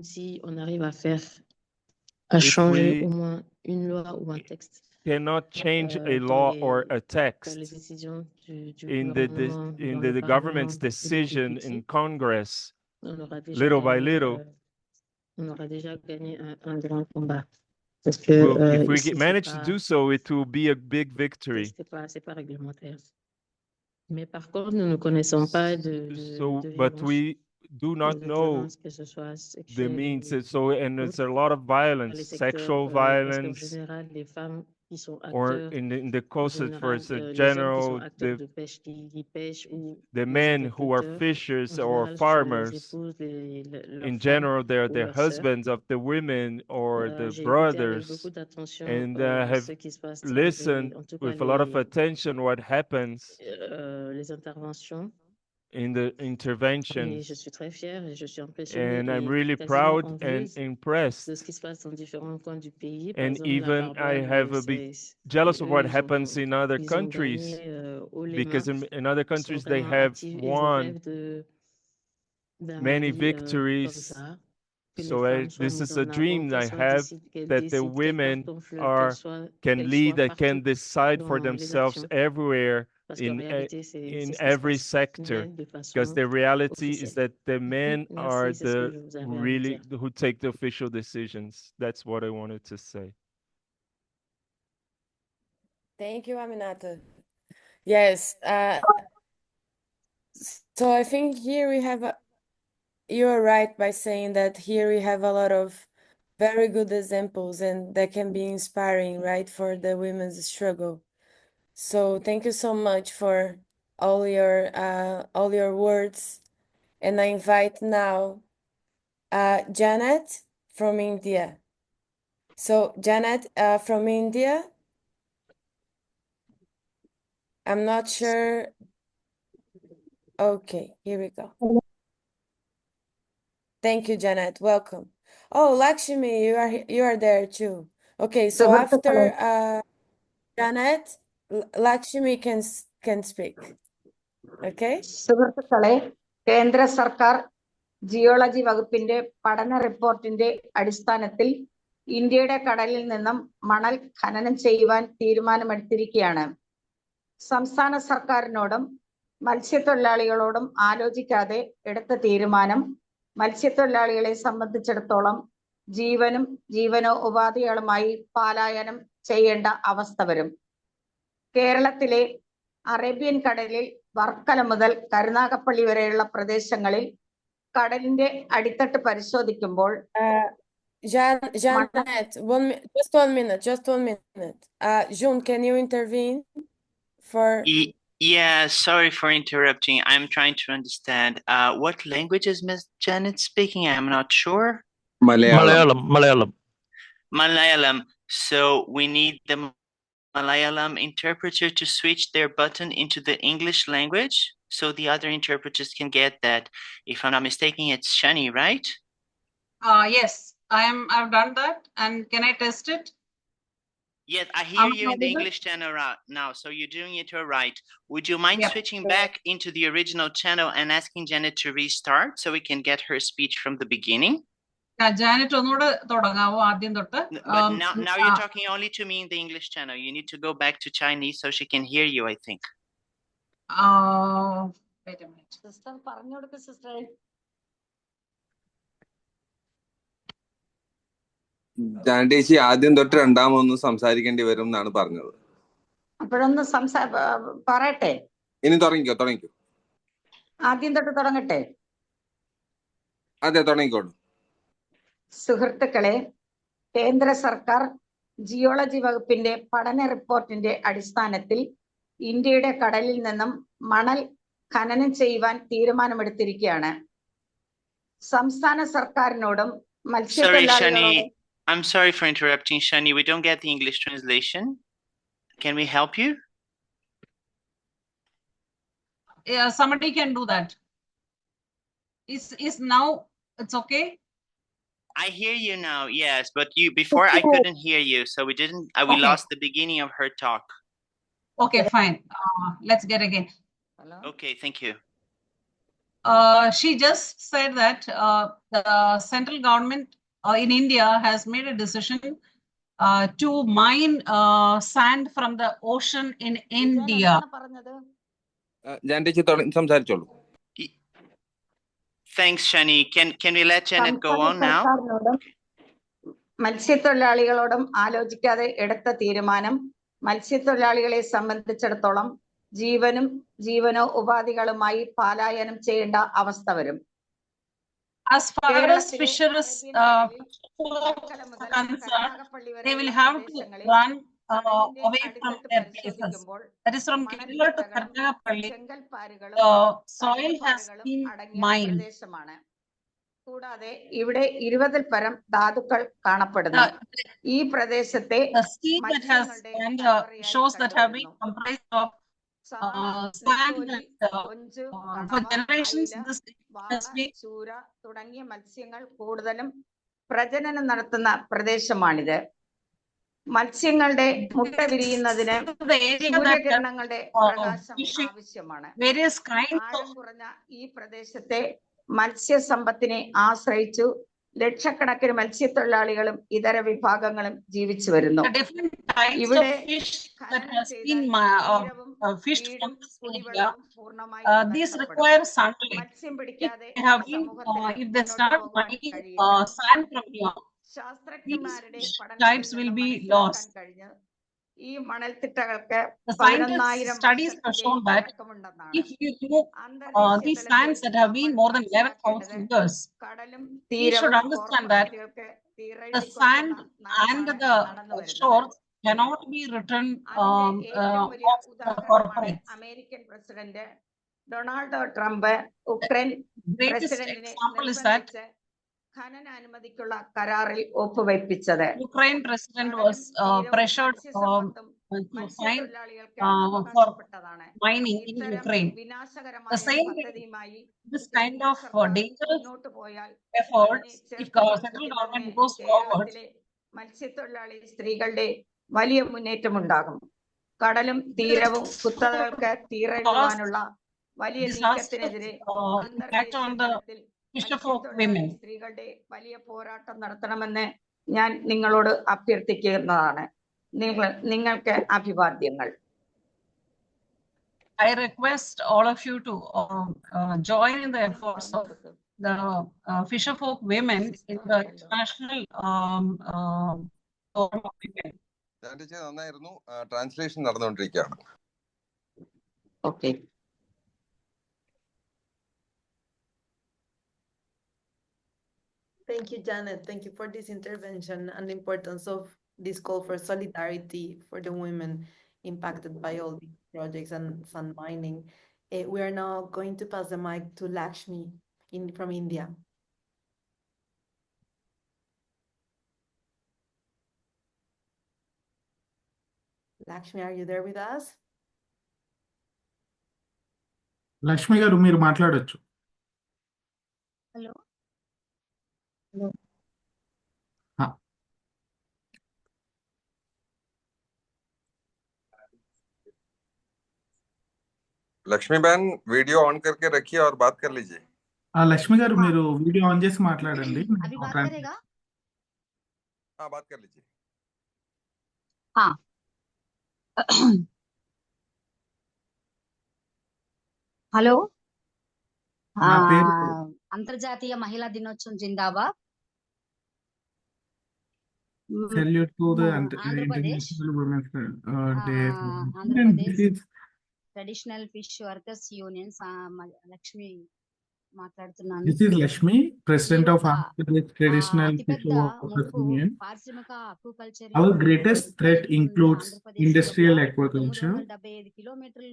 si on arrive à
If
changer au
we
moins une loi ou un texte
cannot change a
dans
law or a
pour les
text
décisions du
in
gouvernement, dans
the
le
government's
Parlement et des
decision in
députés,
Congress,
on aura déjà
little by
gagné,
little,
on aura déjà gagné un grand combat. Parce que
if we
ici,
manage to do so, it will be a big victory.
c'est pas réglementaire. Mais par contre, nous ne connaissons pas de
But
violence,
we do not
de
know
violence, que ce soit
the
sexuelle
means.
ou
So, and it's a lot of
dans
violence,
les secteurs,
sexual
parce qu'en
violence,
général, les femmes qui sont
or
acteurs,
in the
en
coast for
général,
it's a
les hommes qui sont
general,
acteurs de pêche, qui pêchent, ou
the
les
men who are
agriculteurs,
fishers
en
or
général, ce sont leurs
farmers.
épouses, leurs
In
femmes
general, they're
ou
the
leurs sœurs.
husbands of the women or the
J'ai écouté avec
brothers,
beaucoup d'attention
and have
ce qui se passe dans
listened
en tout cas
with a lot of attention what happens
les interventions.
in the
Et je
interventions.
suis très fière et je suis impressionnée
And I'm
et
really
quasiment
proud and
envieuse
impressed.
de ce qui se passe dans différents coins du pays. Par
And
exemple, la
even I
Barbade,
have a bit jealous of what happens in other
ils ont
countries,
gagné haut les
because
mains.
in other
Ils sont
countries they
vraiment
have
actifs et je
won
rêve d'un
many
Mali comme
victories.
ça. Que les
So
femmes soient
this
mises
is a
en avant,
dream I have,
qu'elles
that the
décident quelle
women
carte on fleuve,
can lead, that can
partout
decide for
dans les
themselves
actions.
everywhere
Parce qu'en
in
réalité, c'est
in
ce qui se
every
passe,
sector.
mais de
Because
façon
the reality is
officielle.
that the men are
Merci, c'est ce que
the
je vous avais à vous
really
dire.
who take the official decisions. That's what I wanted to say.
Thank you, Aminata. Yes. So I think here we have you're right by saying that here we have a lot of very good examples and that can be inspiring, right, for the women's struggle. So thank you so much for all your words. And I invite now Janet from India. So Janet from India, I'm not sure. Okay, here we go. Thank you, Janet. Welcome. Oh, Lakshmi, you are there too. Okay, so after Janet, Lakshmi can speak. Okay?
സുഹൃത്തുക്കളെ, കേന്ദ്ര സർക്കാർ geology വകുപ്പിന്റെ പഠന റിപ്പോർട്ടിന്റെ അടിസ്ഥാനത്തിൽ ഇന്ത്യയുടെ കടലിൽ നിന്നും മണൽ ഖനനം ചെയ്യുവാൻ തീരുമാനമെടുത്തിരിക്കുകയാണ്. സംസ്ഥാന സർക്കാരിനോടും മത്സ്യത്തൊഴിലാളികളോടും ആലോചിക്കാതെ എടുത്ത തീരുമാനം മത്സ്യത്തൊഴിലാളികളെ സംബന്ധിച്ചിടത്തോളം ജീവനോപാധികളുമായി പലായനം ചെയ്യേണ്ട അവസ്ഥ വരും. കേരളത്തിലെ അറേബ്യൻ കടലിൽ വർക്കല മുതൽ കരുനാഗപ്പള്ളി വരെയുള്ള പ്രദേശങ്ങളിൽ കടലിന്റെ അടിത്തട്ട് പരിശോധിക്കുമ്പോൾ
Janet, just 1 minute, just 1 minute. June, can you intervene for?
Yeah, sorry for interrupting. I'm trying to understand. What language is Miss Janet speaking? I'm not sure.
Malayalam.
Malayalam. So we need the Malayalam interpreter to switch their button into the English language so the other interpreters can get that. If I'm not mistaken, it's Shani, right?
Yes, I've done that. And can I test it?
Yes, I hear you in the English channel now, so you're doing it all right. Would you mind switching back into the original channel and asking Janet to restart so we can get her speech from the beginning?
Janet,
But now you're talking only to me in the English channel. You need to go back to Chinese so she can hear you, I think.
Wait a minute. Sister.
ജാനേച്ചി ആദ്യം തൊട്ട് രണ്ടാമൊന്ന് സംസാരിക്കേണ്ടി വരും എന്നാണ് പറഞ്ഞത്.
അപ്പോഴൊന്ന് പറയട്ടെ.
ഇനി തുടങ്ങിക്കോ.
ആദ്യം തൊട്ട് തുടങ്ങട്ടെ.
അതെ, തുടങ്ങിക്കോളൂ.
സുഹൃത്തുക്കളെ, കേന്ദ്ര സർക്കാർ ജിയോളജി വകുപ്പിന്റെ പഠന റിപ്പോർട്ടിന്റെ അടിസ്ഥാനത്തിൽ ഇന്ത്യയുടെ കടലിൽ നിന്നും മണൽ ഖനനം ചെയ്യുവാൻ തീരുമാനമെടുത്തിരിക്കുകയാണ്. സംസ്ഥാന സർക്കാരിനോടും മത്സ്യത്തൊഴിലാളികളോടും.
I'm sorry for interrupting, Shani. We don't get the English translation. Can we help you?
Yeah, somebody can do that. Is now it's okay?
I hear you now, yes, but before I couldn't hear you, so we lost the beginning of her talk.
Okay, fine. Let's get again. Hello?
Okay, thank you.
She just said that the central government in India has made a decision to mine sand from the ocean in India.
ജാനേച്ചി സംസാരിച്ചോളൂ.
Thanks, Shani. Can we let Janet go on now?
മത്സ്യത്തൊഴിലാളികളോടും ആലോചിക്കാതെ എടുത്ത തീരുമാനം മത്സ്യത്തൊഴിലാളികളെ സംബന്ധിച്ചിടത്തോളം ജീവനോ ഉപാധികളുമായി പലായനം ചെയ്യേണ്ട അവസ്ഥ വരും. As far as fisheries concerned, they will have to run away from their places. That is from Kerala to Karnatapalli. The soil has been mined. കൂടാതെ ഇവിടെ 20-ൽ പരം ധാതുക്കൾ കാണപ്പെടുന്നു. ഈ പ്രദേശത്തെ shows that have been comprised of sand for generations in this industry. ചൂര തുടങ്ങിയ മത്സ്യങ്ങൾ കൂടുതലും പ്രജനനം നടത്തുന്ന പ്രദേശമാണിത്. മത്സ്യങ്ങളുടെ മുട്ട വിരിയുന്നതിന് സൂര്യകിരണങ്ങളുടെ പ്രകാശം ആവശ്യമാണ്. ആഴം കുറഞ്ഞ ഈ പ്രദേശത്തെ മത്സ്യസമ്പത്തിനെ ആശ്രയിച്ചു ലക്ഷക്കണക്കിന് മത്സ്യത്തൊഴിലാളികളും ഇതര വിഭാഗങ്ങളും ജീവിച്ചു വരുന്നു. ഇവിടെ മത്സ്യം പിടിക്കാതെ ശാസ്ത്രജ്ഞന്മാരുടെ പഠനത്തിൽ കഴിഞ്ഞ് ഈ മണൽത്തിട്ടകൾക്ക് 11,000 കടലും തീരവും American president Donald Trump Ukraine പ്രസിഡന്റിനെ നിർബന്ധിച്ച് ഖനന അനുമതിക്കുള്ള കരാറിൽ ഒപ്പുവെപ്പിച്ചത്. Ukraine president was pressured to find for mining in Ukraine. The same this kind of dangerous efforts, if central government goes forward, മത്സ്യത്തൊഴിലാളി സ്ത്രീകളുടെ വലിയ മുന്നേറ്റമുണ്ടാകും. കടലും തീരവും കുത്തകൾക്ക് തീരെഴുതുവാനുള്ള വലിയ നീക്കത്തിനെതിരെ സ്ത്രീകളുടെ വലിയ പോരാട്ടം നടത്തണമെന്ന് ഞാൻ നിങ്ങളോട് അഭ്യർത്ഥിക്കുന്നതാണ്. നിങ്ങൾക്ക് അഭിവാദ്യങ്ങൾ. I request all of you to join in the efforts of the fisherfolk women in the international forum of women.
നന്നായിരുന്നു. ട്രാൻസ്ലേഷൻ നടന്നുകൊണ്ടിരിക്കുകയാണ്.
Okay.
Thank you, Janet. Thank you for this intervention and the importance of this call for solidarity for the women impacted by all these projects and sand mining. We are now going to pass the mic to Lakshmi from India. Lakshmi, are you there with us?
Lakshmi గారు మీరు మాట్లాడొచ్చు.
Hello
Lakshmi बहन video on करके रखिए और बात कर लीजिए.
లక్ష్మి గారు మీరు వీడియో ఆన్ చేసి మాట్లాడండి.
अभी बात करेगा?
हाँ बात कर लीजिए.
हाँ హలో
నా పేరు
అంతర్జాతీయ మహిళా దినోత్సవం జిందాబాద్.
Salute to the
Andhra Pradesh
international women's day.
Andhra Pradesh traditional fish workers unions Lakshmi మాట్లాడుతున్నాను.
This is Lakshmi, President of Andhra Pradesh Traditional
అతిపెద్ద
Fisherwomen
ముప్పు
Union.
పారిశ్రామిక aquaculture
Our greatest threat includes industrial aquaculture.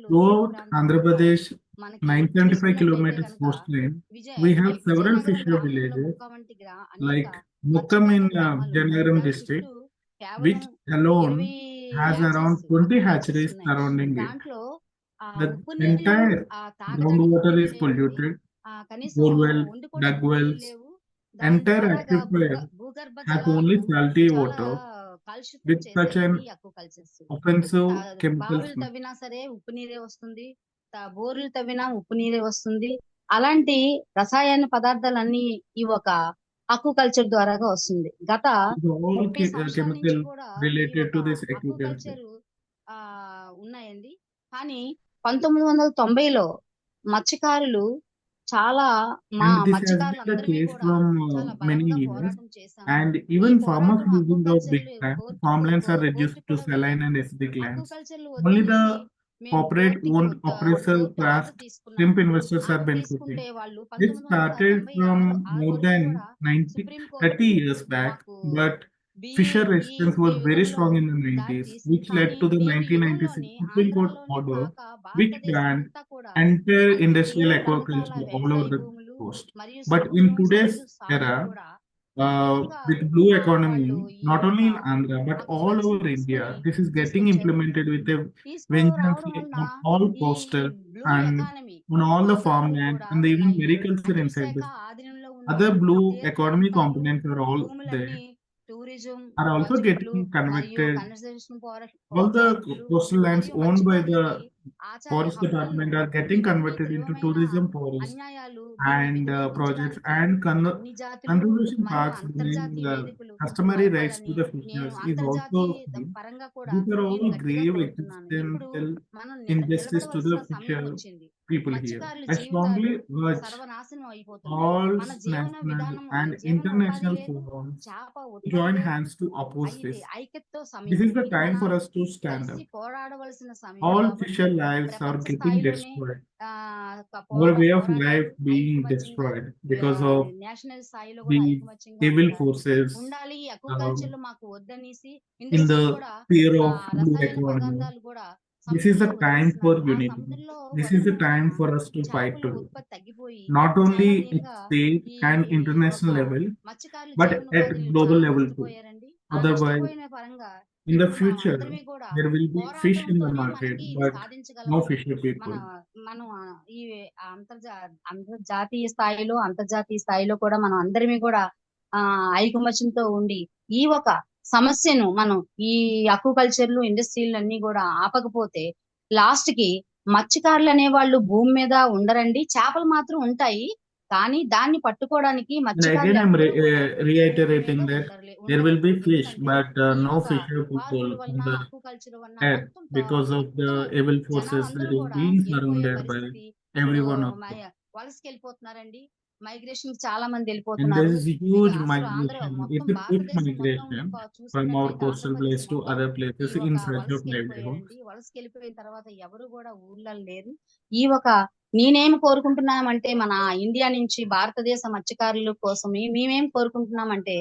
Throughout Andhra Pradesh, 975 kilometers coastline, we have several fisher villages like Mukkam in Janagaram district, which alone has around 20 hatcheries surrounding it. The entire groundwater is polluted. Borewell, dug wells, entire aquifer has only salty water with such an offensive chemical smell.
తవ్వినా సరే ఉప్పు నీరే వస్తుంది, బోర్లు తవ్వినా ఉప్పు నీరే వస్తుంది. అలాంటి రసాయన పదార్థాలన్నీ ఈ ఒక అక్వాకల్చర్ ద్వారాగా వస్తుంది. గత 30 సంవత్సరాల నుంచి కూడా అక్వాకల్చర్ ఉన్నాయండి. కానీ 1990లో మత్స్యకారులు చాలా
And this has been the case from many years. And even farmers losing out big time. Farmlands are reduced to saline and acidic lands. Only the corporate owned oppressor class shrimp investors are benefiting. This started from more than 30 years back, but fisher resistance was very strong in the 90s, which led to the 1996 Supreme Court order, which banned entire industrial aquaculture all over the coast. But in today's era, with blue economy, not only in Andhra but all over India, this is getting implemented with a vengeance on all coastal and on all the farmland and even mariculture inside this. Other blue economy components are all there. Are also getting converted. All the coastal lands owned by the forest department are getting converted into tourism forest and projects and conservation parks, bringing customary rights to the fishers is also seen. These are all grave existential injustice to the fisher people here. I strongly urge all national and international forums to join hands to oppose this. This is the time for us to stand up. All fisher lives are getting destroyed. Our way of life being destroyed because of the evil forces in the fear of blue economy. This is the time for unity. This is the time for us to fight together. Not only at state and international level, but at global level too. Otherwise, in the future, there will be fish in the market, but no fisher people.
మనం ఈ జాతీయ స్థాయిలో అంతర్జాతీయ స్థాయిలో కూడా మనం అందరిమీ కూడా ఐకమత్యంతో ఉండి ఈ ఒక సమస్యను మనం ఈ అక్వాకల్చర్లు ఇండస్ట్రీలు అన్ని కూడా ఆపకపోతే లాస్ట్ కి మత్స్యకారులు అనే వాళ్ళు భూమి మీద ఉండరండి. చేపలు మాత్రం ఉంటాయి, కానీ దాన్ని పట్టుకోవడానికి
Again, I'm reiterating that there will be fish, but no fisher people on the earth because of the evil forces that is being surrounded by everyone of them.
వలసకి వెళ్ళిపోతున్నారండి. మైగ్రేషన్ చాలా మంది
And
వెళ్ళిపోతున్నారు.
there is huge migration. It's a quick migration from our coastal place to other places in search of livelihood.
వలసకి వెళ్ళిపోయిన తర్వాత ఎవరు కూడా ఊర్లలో లేరు. ఈ ఒక నేనేం కోరుకుంటున్నామంటే మన ఇండియా నుంచి భారతదేశ మత్స్యకారుల కోసం మేమేం కోరుకుంటున్నామంటే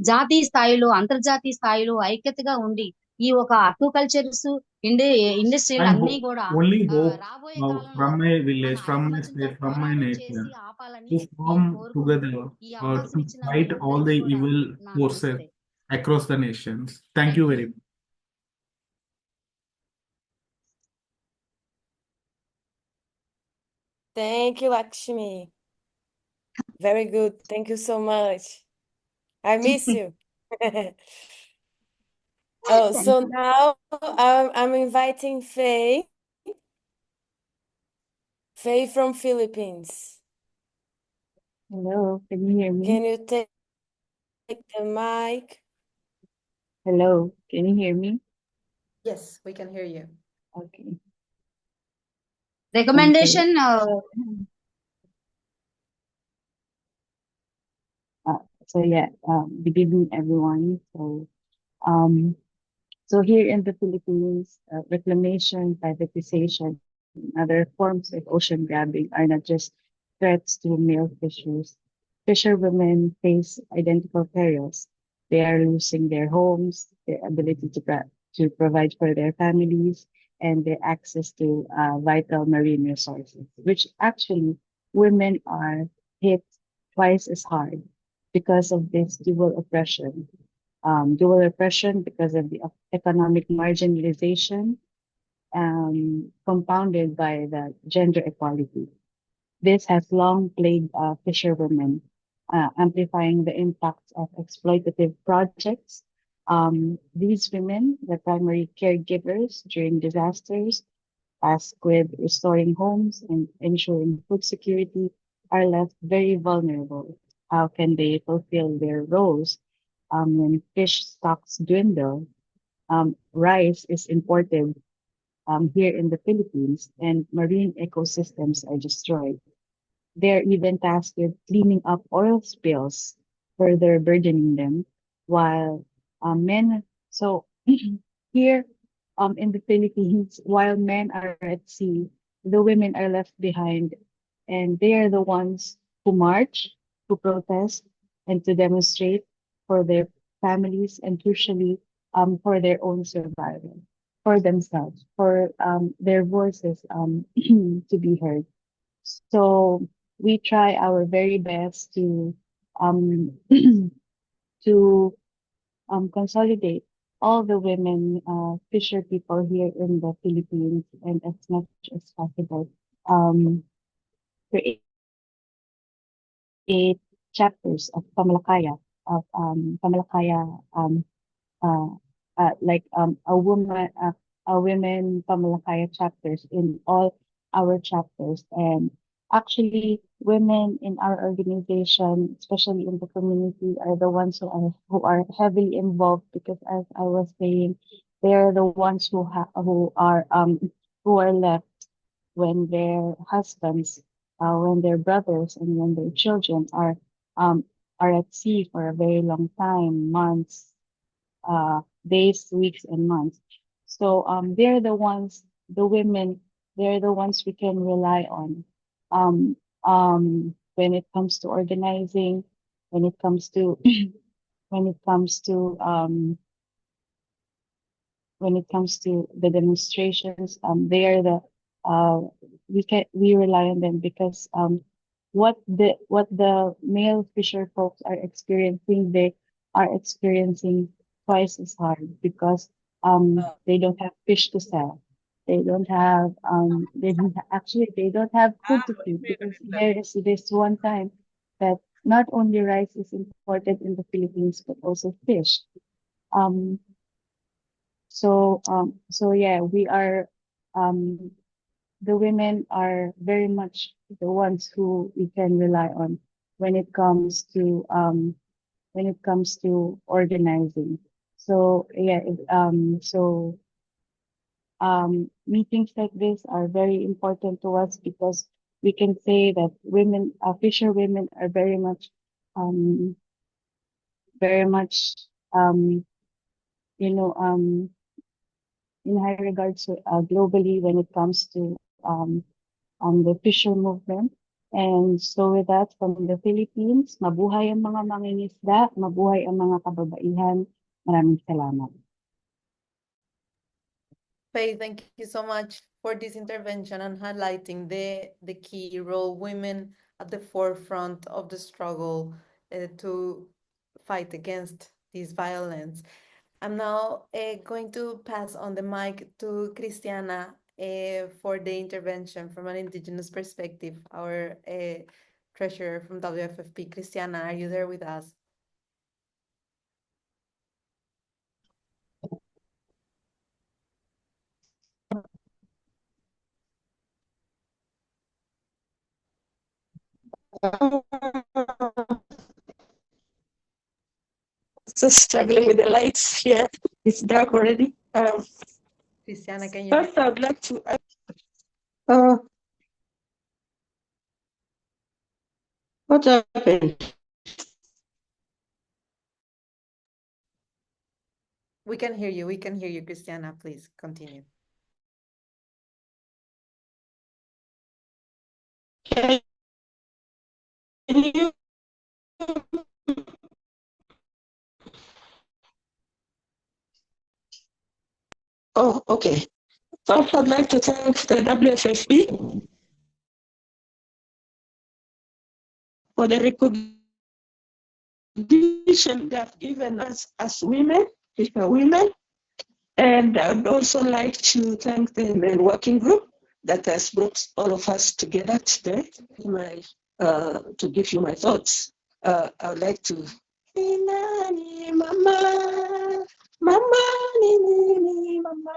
జాతీయ స్థాయిలో అంతర్జాతీయ స్థాయిలో ఐక్యతగా ఉండి ఈ ఒక అక్వాకల్చర్స్ ఇండస్ట్రీలు
I
అన్ని
hope,
కూడా
only hope
రాబోయే కాలంలో
from my
మన
village, from my
ఐకమత్యంతో
state, from my
పోరాటం
nature
చేసి ఆపాలని
to
నేను
form
కోరుకుంటూ
together
ఈ
to
అవకాశం ఇచ్చిన మీ
fight all
అందరికీ
the
కూడా
evil
నా
forces
నమస్తే.
across the nations. Thank you very much.
Thank you, Lakshmi. Very good. Thank you so much. I miss you. Oh, so now I'm inviting Faye. Faye from Philippines.
Hello, can you hear me?
Can you take the mic?
Hello, can you hear me?
Yes, we can hear you.
Okay.
Recommendation.
So yeah, good evening, everyone. Um, so here in the Philippines, reclamation, privatization, and other forms of ocean grabbing are not just threats to male fishers. Fisherwomen face identical perils. They are losing their homes, their ability to provide for their families, and their access to vital marine resources, which actually women are hit twice as hard because of this dual oppression. Dual oppression because of the economic marginalization, compounded by the gender equality. This has long plagued fisherwomen, amplifying the impacts of exploitative projects. These women, the primary caregivers during disasters, tasked with restoring homes and ensuring food security, are left very vulnerable. How can they fulfill their roles when fish stocks dwindle? Rice is imported here in the Philippines, and marine ecosystems are destroyed. They're even tasked with cleaning up oil spills, further burdening them, while men, so here in the Philippines, while men are at sea, the women are left behind, and they are the ones who march, who protest, and to demonstrate for their families and crucially for their own survival, for themselves, for their voices to be heard. So we try our very best to um to consolidate all the women fisher people here in the Philippines and as much as possible create chapters of Pamalakaya uh, a women Pamalakaya chapters in all our chapters. And actually, women in our organization, especially in the community, are the ones who are heavily involved because, as I was saying, they're the ones who are left when their husbands, when their brothers, and when their children are at sea for a very long time, months, days, weeks, and months. So they're the ones, the women, they're the ones we can rely on. When it comes to organizing, when it comes to when it comes to when it comes to the demonstrations, they are the uh, we rely on them because what the male fisher folks are experiencing, they are experiencing twice as hard because they don't have fish to sell. They don't have actually they don't have food to feed because there is this one time that not only rice is imported in the Philippines but also fish. Um, so yeah, we are, um, the women are very much the ones who we can rely on when it comes to, organizing. So yeah, meetings like this are very important to us because we can say that women, fisher women are um, very much, um, you know, in high regards globally when it comes to the fisher movement. And so with that, from the Philippines, mabuhay ang mga mangingisda, mabuhay ang mga kababaihan. Maraming salamat.
Faye, thank you so much for this intervention and highlighting the key role women at the forefront of the struggle to fight against this violence. I'm now going to pass on the mic to Cristiana for the intervention from an Indigenous perspective, our treasurer from WFFP. Cristiana, are you there with us?
Just struggling with the lights here. It's dark already.
Cristiana, can you?
First, I would like to. What happened?
We can hear you. We can hear you, Cristiana. Please continue.
Can you? Oh, okay. First, I'd like to thank the WFFP for the recognition they've given us as women, women. And I'd also like to thank the Men Working Group that has brought all of us together today to give you my thoughts. I would like to. Mama, mama, mama.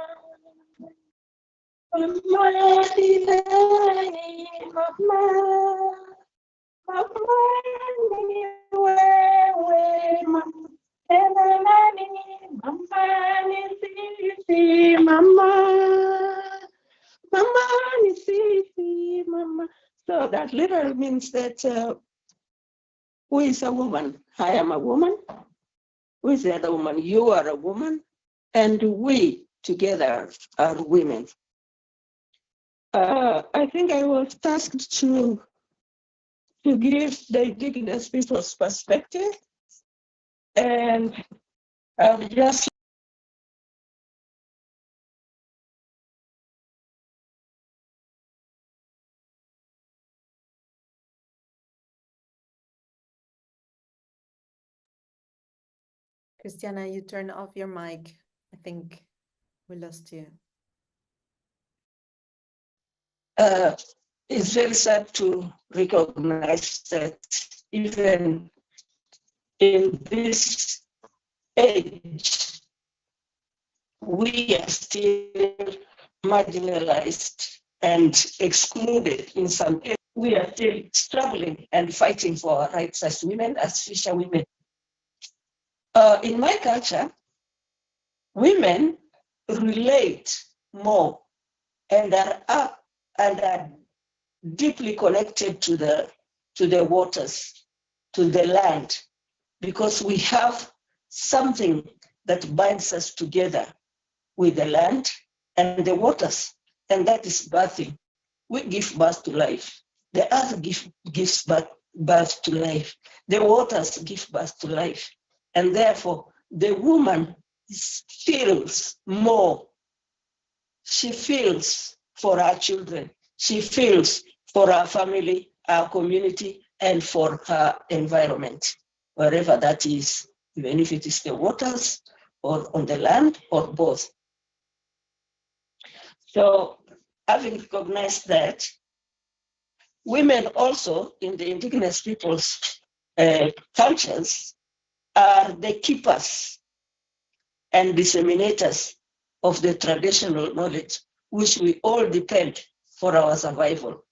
So that literally means that who is a woman? I am a woman. Who is the other woman? You are a woman. And we together are women. I think I was tasked to give the Indigenous people's perspective, and I'll just
Cristiana, you turned off your mic. I think we lost you.
It's very sad to recognize that even in this age, we are still marginalized and excluded in some areas. We are still struggling and fighting for our rights as women, as fisherwomen. In my culture, women relate more and are deeply connected to the waters, to the land, because we have something that binds us together with the land and the waters, and that is birthing. We give birth to life. The earth gives birth to life. The waters give birth to life. And therefore, the woman feels more. She feels for our children. She feels for our family, our community, and for her environment, wherever that is, even if it is the waters or on the land or both. So, having recognized that, women also in the Indigenous peoples' cultures are the keepers and disseminators of the traditional knowledge, which we all depend for our survival.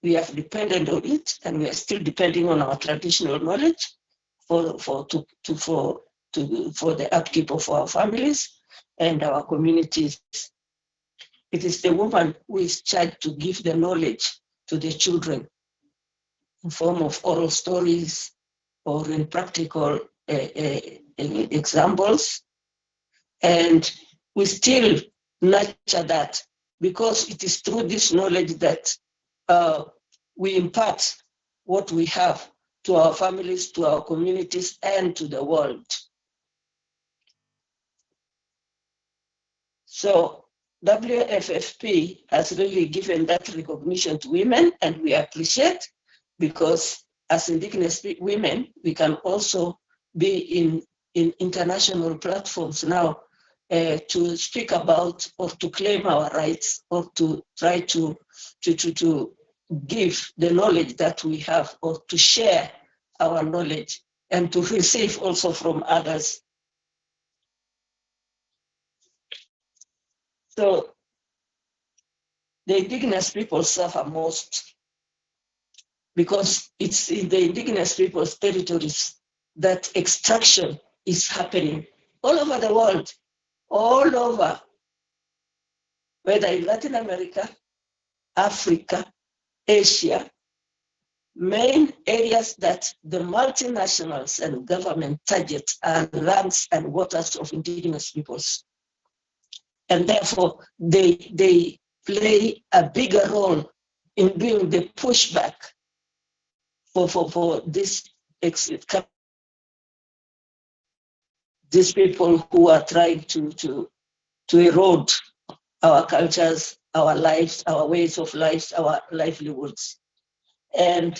We have depended on it, and we are still depending on our traditional knowledge for the upkeep of our families and our communities. It is the woman who is charged to give the knowledge to the children in form of oral stories or in practical examples. And we still nurture that because it is through this knowledge that we impart what we have to our families, to our communities, and to the world. So WFFP has really given that recognition to women, and we appreciate, because as Indigenous women, we can also be in international platforms now to speak about or to claim our rights, or to try to give the knowledge that we have, or to share our knowledge, and to receive also from others. So the indigenous people suffer most, because it's in the indigenous people's territories that extraction is happening all over the world, all over, whether in Latin America, Africa, Asia, main areas that the multinationals and government target are lands and waters of indigenous peoples. And therefore, they play a bigger role in being the pushback for this these people who are trying to erode our cultures, our lives, our ways of life, our livelihoods. And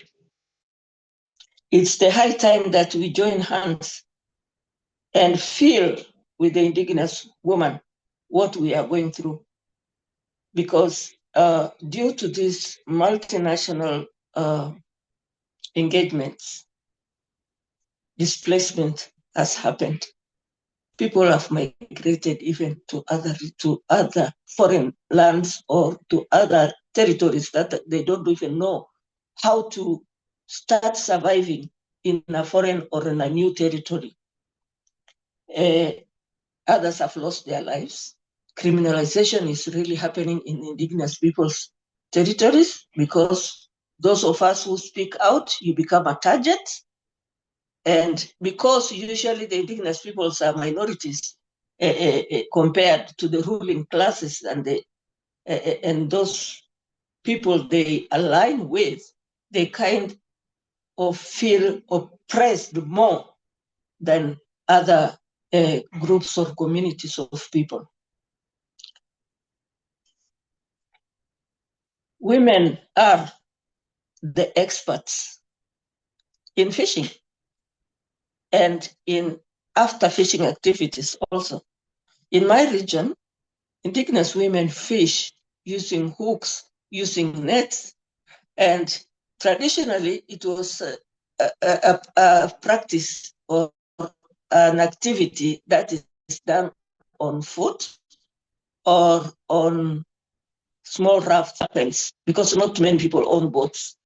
it's the high time that we join hands and feel with the indigenous woman what we are going through. Because due to these multinational engagements, displacement has happened. People have migrated even to other foreign lands or to other territories that they don't even know how to start surviving in a foreign or in a new territory. Others have lost their lives. Criminalization is really happening in indigenous people's territories, because those of us who speak out, you become a target. And because usually the indigenous peoples are minorities compared to the ruling classes and those people they align with, they kind of feel oppressed more than other groups or communities of people. Women are the experts in fishing and in after fishing activities also. In my region, indigenous women fish using hooks, using nets, and traditionally it was a practice or an activity that is done on foot or on small rafts, because not many people own boats.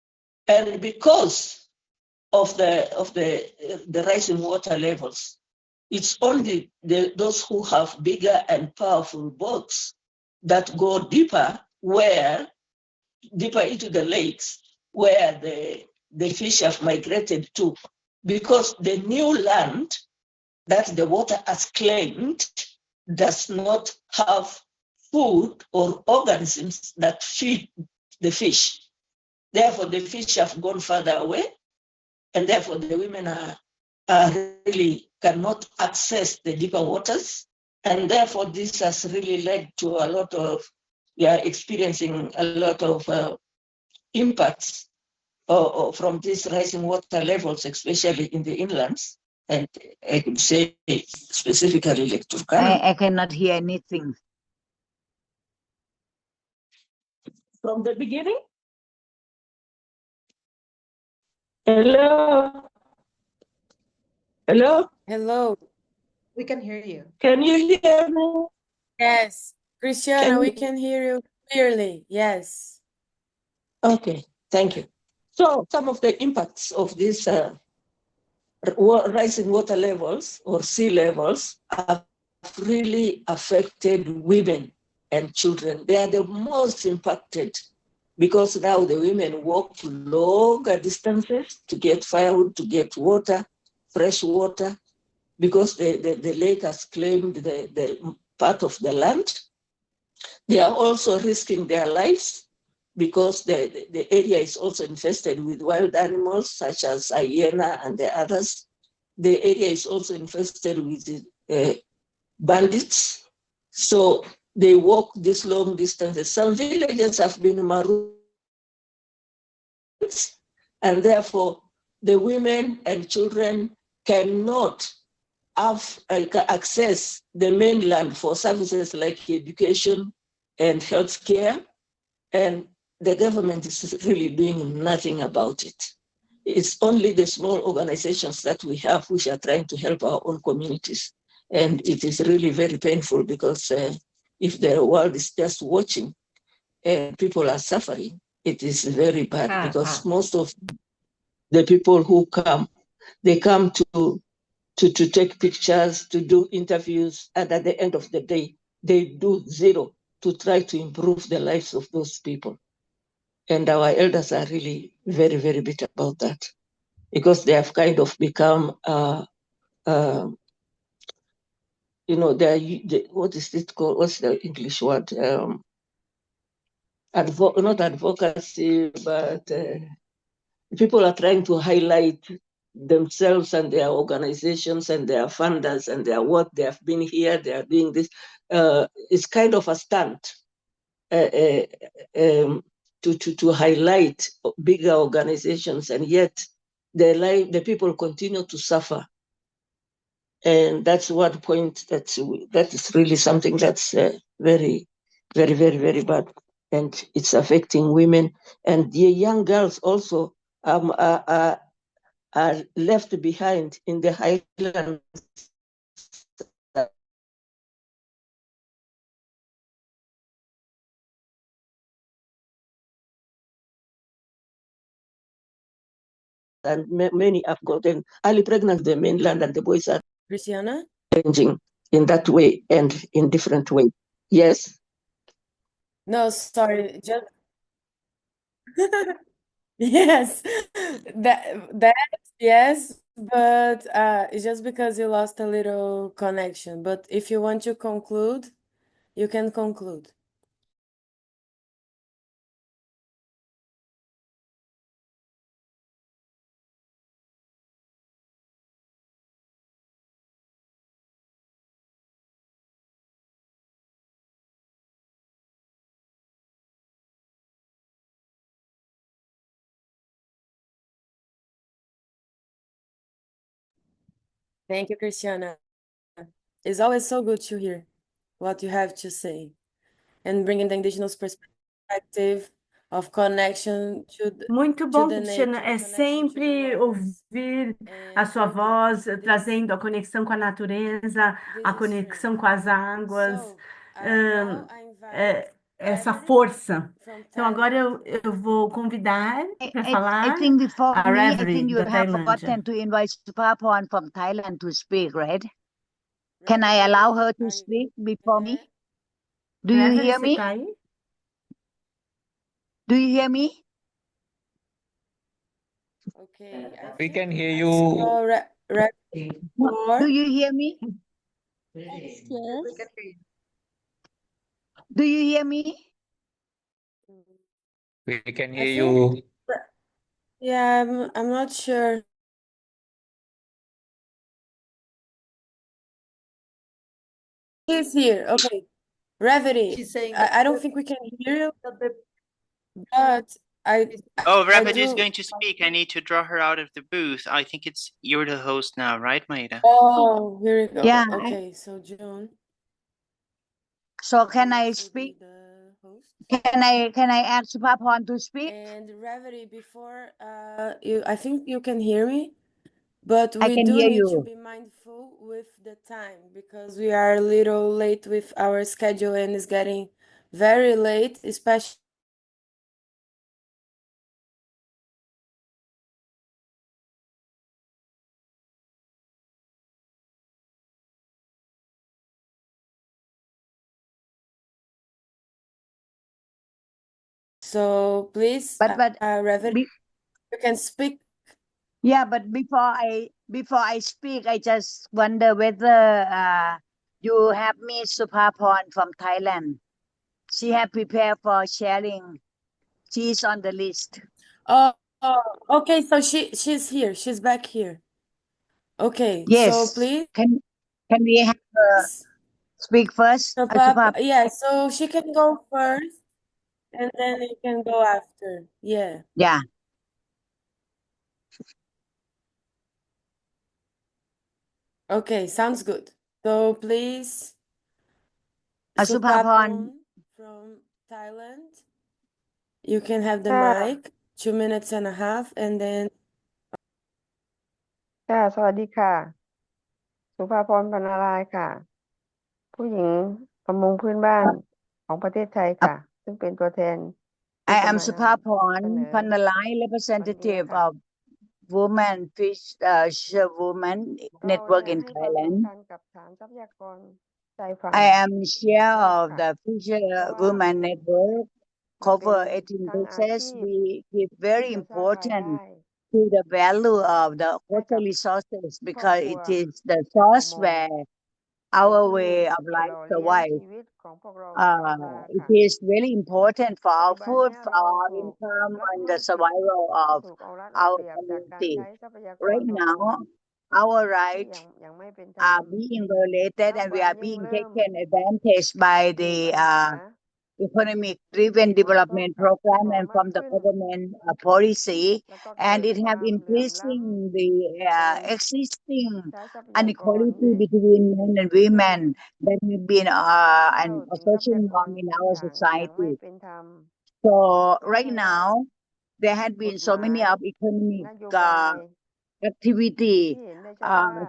And because of the rising water levels, it's only those who have bigger and powerful boats that go deeper into the lakes where the fish have migrated to, because the new land that the water has claimed does not have food or organisms that feed the fish. Therefore, the fish have gone further away, and therefore the women really cannot access the deeper waters. And therefore, this has really led to a lot of, experiencing a lot of impacts from these rising water levels, especially in the inlands. And I could say specifically Lake Turkana.
I cannot hear anything.
From the beginning? Hello? Hello?
Hello.
We can hear you.
Can you hear me?
Yes. Cristiana, we can hear you clearly. Yes.
Okay, thank you. So some of the impacts of these rising water levels or sea levels have really affected women and children. They are the most impacted, because now the women walk longer distances to get firewood, to get water, fresh water, because the lake has claimed the part of the land. They are also risking their lives because the area is also infested with wild animals such as hyena and the others. The area is also infested with bandits. So they walk this long distances. Some villages have been marooned, and therefore the women and children cannot have access the mainland for services like education and healthcare, and the government is really doing nothing about it. It's only the small organizations that we have which are trying to help our own communities. And it is really very painful because if the world is just watching and people are suffering, it is very bad because most of the people who come, they come to take pictures, to do interviews, and at the end of the day, they do zero to try to improve the lives of those people. And our elders are really very, very bitter about that because they have kind of become, what is it called? What's the English word? Not advocacy, but people are trying to highlight themselves and their organizations and their funders and their work. They have been here, they are doing this. It's kind of a stunt to highlight bigger organizations, and yet the people continue to suffer. And that's one point that is really something that's very, very, very, very bad. And it's affecting women. And the young girls also are left behind in the highlands. And many have gotten early pregnant in the mainland, and the boys are
Christiana?
changing in that way and in different ways. Yes?
No, sorry, just yes, that yes, but it's just because you lost a little connection. But if you want to conclude, you can conclude. Thank you, Christiana. It's always so good to hear what you have to say and bringing the indigenous perspective of connection
Muito
to
bom,
the
Cristiana.
nature,
É
connection to the
sempre
waters.
ouvir a
And
sua
thank you.
voz,
This
trazendo a conexão com a natureza, a
this is true.
conexão com as águas,
So now I invite
essa
Reverie
força.
from
Então, agora
Thailand.
eu vou convidar para
I
falar
think before
a
me, I
Reverie,
think you
da
have
Tailândia.
forgotten to invite Supaporn from Thailand to speak, right? Can I
Reverie,
allow her to
are you
speak before
there?
me? Do you
Reverie,
hear
você
me?
está aí?
Do you hear me?
Okay, I
We
think
can hear
I
you.
saw Reverie before.
Do you hear me?
Yes, yes.
Do you hear me?
We can
I
hear
think,
you.
yeah, I'm not sure. He's here. Okay. Reverie,
She's saying
I don't think we can hear you, but
Oh,
I
Rabbit is
do.
going to speak. I need to draw her out of the booth. I think you're the host now, right, Maida?
Oh, here we go.
Yeah.
Okay, so June.
So can I
Next will be
speak?
the host.
Can I ask Supaporn to speak?
And Reverie, before I think you can hear me, but
I
we
can
do
hear
need to
you.
be mindful with the time because we are a little late with our schedule and it's getting very late, especially. So please,
But
Reverie, you can speak.
yeah, but before I speak, I just wonder whether you have Miss Supaporn from Thailand. She have prepared for sharing She's on the list.
Oh, okay. So she's here. She's back here. Okay.
Yes.
So please.
Can we have her speak first?
So yeah. So she can go first, and then you can go after. Yeah.
Yeah.
Okay. Sounds good. So please,
Supaporn
from Thailand. You can have the
Ah.
mic, 2.5 minutes, and then
สวัสดีค่ะ สุภาพร บรรณารายณ์ค่ะ ผู้หญิงประมงพื้นบ้านของประเทศไทยค่ะ ซึ่งเป็นตัวแทน
I am Supaporn Panalai, representative of Women Fisherwomen Network in Thailand. I am chair of the Fisherwomen Network, cover 18 places. We give very important to the value of the water resources because it is the source where our way of life survive. It is very important for our food, for our income, and the survival of our community. Right now, our rights are being violated and we are being taken advantage by the economic-driven development program and from the government policy, and it have increasing the existing inequality between men and women that have been an social norm in our society. So right now, there had been so many of economic activity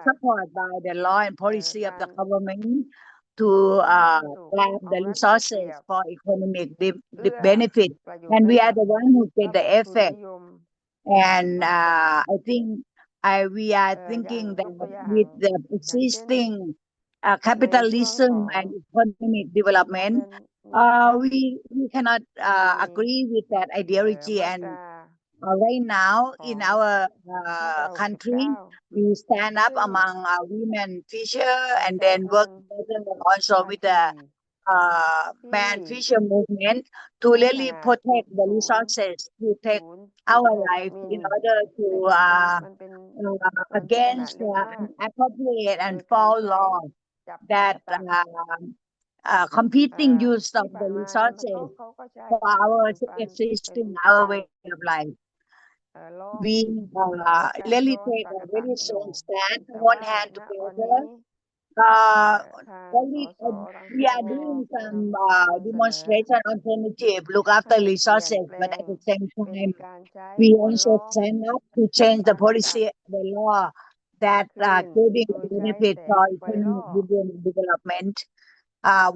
supported by the law and policy of the government to grab the resources for economic benefit, and we are the one who get the effect. And I think we are thinking that with the existing capitalism and economic development, we cannot agree with that ideology. And right now in our country, we stand up among women fisher and then work together also with the man fisher movement to really protect the resources, to take our life in order to against inappropriate and foul law that competing use of the resources for our existing, our way of life. We really take a very strong stand, one hand together. We are doing some demonstration alternative, look after resources, but at the same time, we also stand up to change the policy, the law that giving benefit for economic development.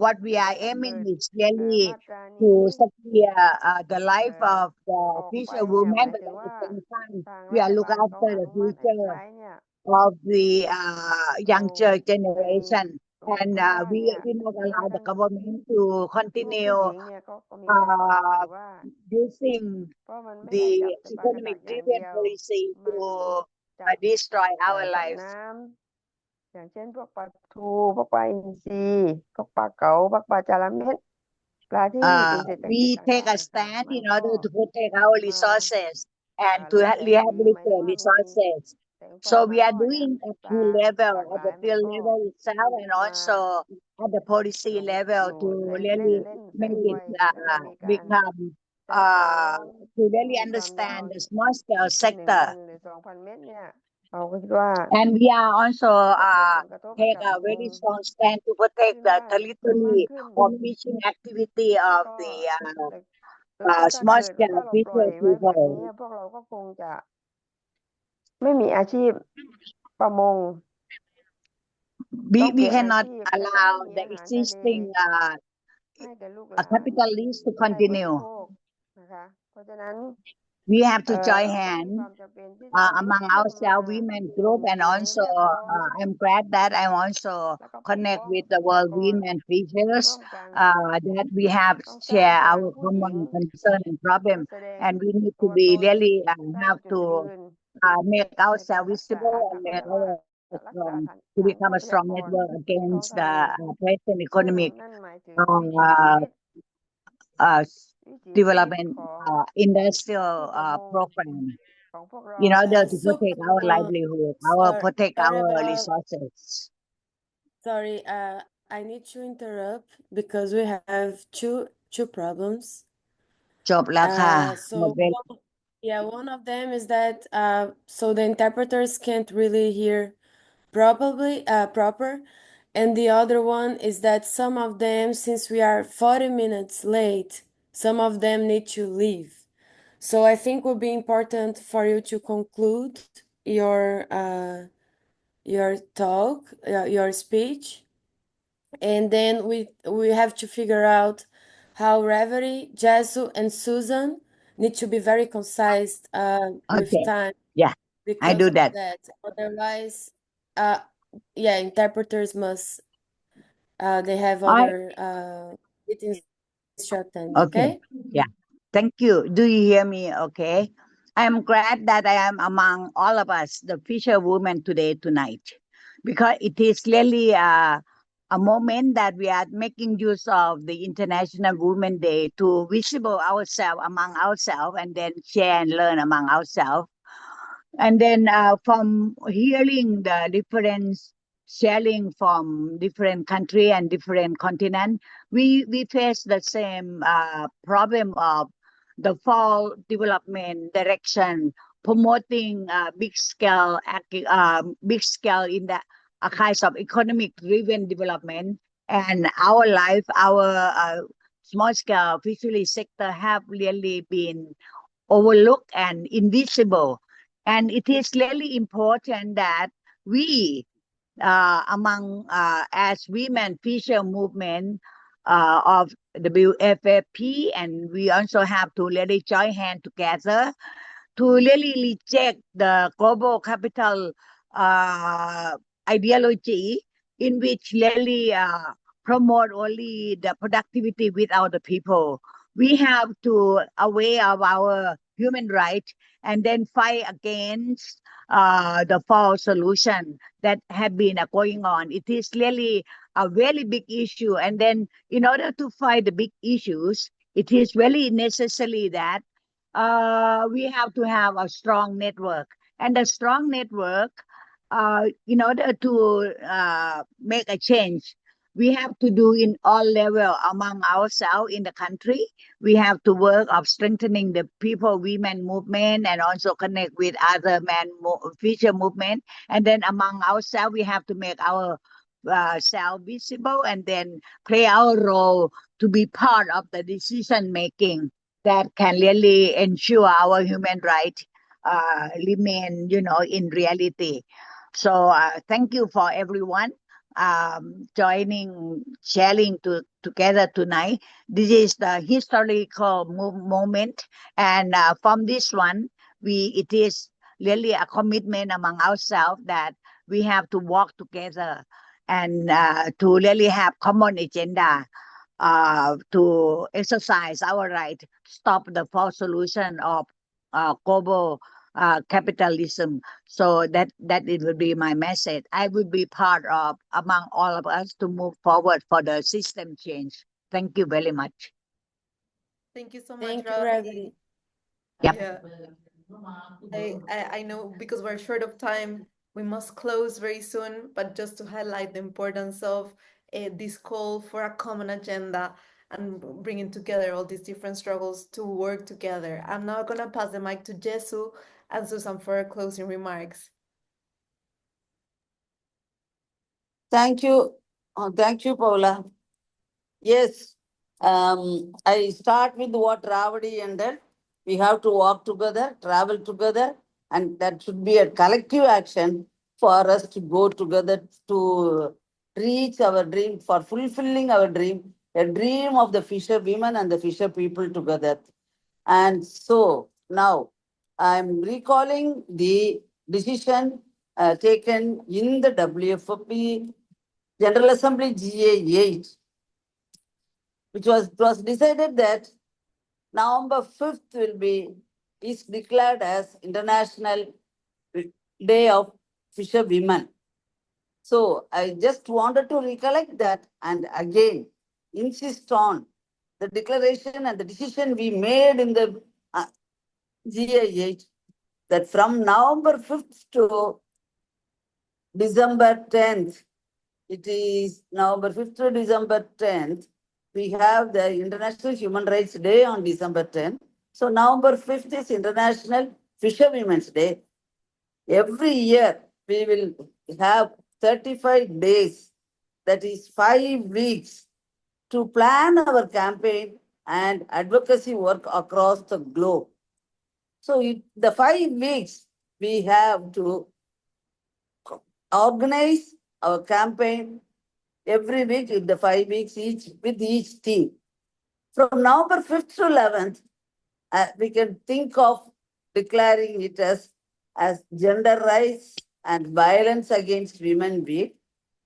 What we are aiming is really to secure the life of the future women, but at the same time, we are looking after the future of the younger generation. And we not allow the government to continue using the economic-driven policy to destroy our lives.
อย่างเช่นพวกปลาทูพวกปลาอินทรีพวกปลาเก๋าพวกปลาจาระเม็ดปลาที่เป็นเศรษฐกิจ
We take a stand in order to protect our resources and to rehabilitate resources. So we are doing at field level, at the field level itself, and also at the policy level to really make it become to really understand the small scale sector. And we are also take a very strong stand to protect the territory of fishing activity of the small scale fisher people.
พวกเราก็คงจะไม่มีอาชีพประมง
We cannot allow the existing capitalists to continue.
นะคะเพราะฉะนั้น
We have to join hands among ourselves, women group, and also I'm glad that I'm also connect with the World Women Fishers, that we have share our common concern and problem, and we need to be really have to make ourselves visible and make our strong to become a strong network against the present economic development industrial program in order to
So,
protect our livelihood, protect
sorry
our
about,
resources.
sorry, I need to interrupt because we have two problems.
จบแล้วค่ะ
So one of them is that so the interpreters can't really hear proper, and the other one is that some of them, since we are 40 minutes late, some of them need to leave. So I think it would be important for you to conclude your talk, your speech, and then we have to figure out how Reverie, Jesu, and Susan need to be very concise with
Okay.
time.
Yeah, I
Because
do
of
that.
Otherwise, yeah, interpreters must they have
I
other meetings short time.
okay.
Okay.
Yeah. Thank you. Do you hear me? Okay. I am glad that I am among all of us, the fisherwomen today, tonight, because it is really a moment that we are making use of the International Women's Day to visible ourselves among ourselves and then share and learn among ourselves. And then from hearing the different sharing from different country and different continent, we face the same problem of the fall development direction, promoting big scale in the kinds of economic driven development, and our life, our small scale fishery sector have really been overlooked and invisible. And it is really important that we, among as women fisher movement of WFFP, and we also have to really join hand together to really reject the global capital ideology in which really promote only the productivity without the people. We have to aware of our human rights and then fight against the false solution that have been going on. It is really a very big issue. And then in order to fight the big issues, it is really necessary that we have to have a strong network. And a strong network, in order to make a change, we have to do in all level among ourselves in the country. We have to work of strengthening the people, women movement, and also connect with other fisher movement. And then among ourselves, we have to make our self visible and then play our role to be part of the decision making that can really ensure our human rights remain, in reality. So thank you for everyone joining, sharing together tonight. This is the historical moment, and from this one, it is really a commitment among ourselves that we have to work together and to really have common agenda to exercise our right, stop the false solution of global capitalism. So that it will be my message. I will be part of among all of us to move forward for the system change. Thank you very much.
Thank you so much,
Thank you,
Ravi.
Reverie.
Yep.
Yeah. I know because we're short of time, we must close very soon, but just to highlight the importance of this call for a common agenda and bringing together all these different struggles to work together. I'm now going to pass the mic to Jesu and Susan for closing remarks.
Thank you. Thank you, Paula. Yes, I start with what Ravadi ended. We have to walk together, travel together, and that should be a collective action for us to go together to reach our dream, for fulfilling our dream, a dream of the fisher women and the fisher people together. And so now I'm recalling the decision taken in the WFFP General Assembly GA8, which was decided that November 5th is declared as International Day of Fisher Women. So I just wanted to recollect that and again insist on
the declaration and the decision we made in the GIH that from November 5th to December 10th, it is November 5th to December 10th, we have the International Human Rights Day on December 10th. So November 5th is International Fisherwomen's Day. Every year we will have 35 days, that is 5 weeks, to plan our campaign and advocacy work across the globe. So the 5 weeks we have to organize our campaign every week in the 5 weeks each with each team. From November 5th to 11th, we can think of declaring it as Gender Rights and Violence Against Women Week,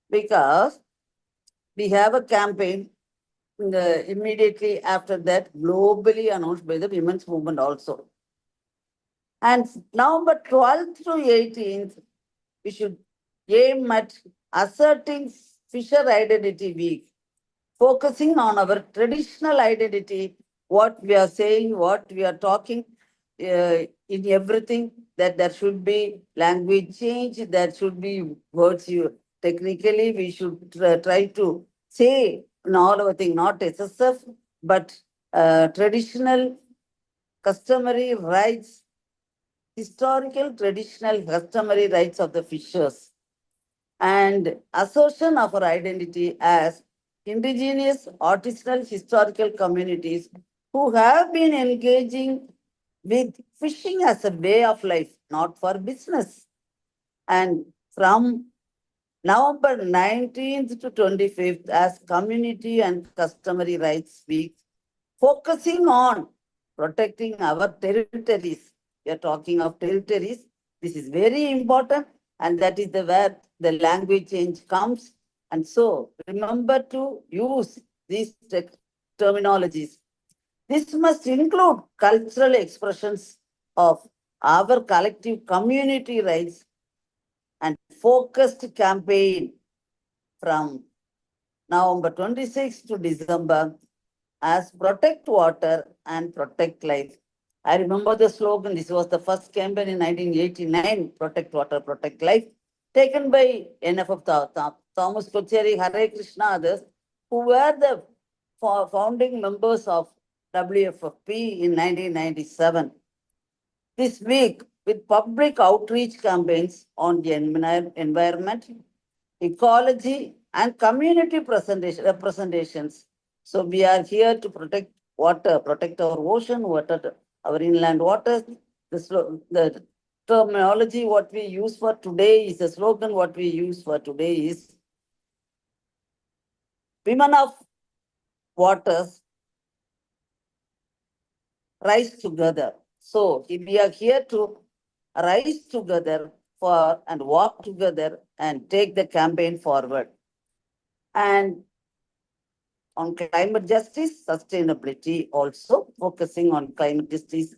because we have a campaign immediately after that, globally announced by the women's movement also. And November 12th to 18th, we should aim at asserting Fisher Identity Week, focusing on our traditional identity, what we are saying, what we are talking in everything, that there should be language change, there should be words technically we should try to say in all our thing, not SSF, but traditional customary rights, historical traditional customary rights of the fishers, and assertion of our identity as indigenous artisanal historical communities who have been engaging with fishing as a way of life, not for business. And from November 19th to 25th as Community and Customary Rights Week, focusing on protecting our territories. We are talking of territories. This is very important, and that is where the language change comes. And so remember to use these terminologies. This must include cultural expressions of our collective community rights and focused campaign from November 26th to December as Protect Water and Protect Life. I remember the slogan. This was the first campaign in 1989, Protect Water, Protect Life, taken by NFF Thomas Kocheri, Hare Krishna, others, who were the founding members of WFFP in 1997. This week, with public outreach campaigns on the environment, ecology, and community representations. So we are here to protect water, protect our ocean, water, our inland waters. The terminology what we use for today is the slogan what we use for today is Women of Waters rise together. So we are here to rise together for and walk together and take the campaign forward. And on climate justice, sustainability also, focusing on climate justice,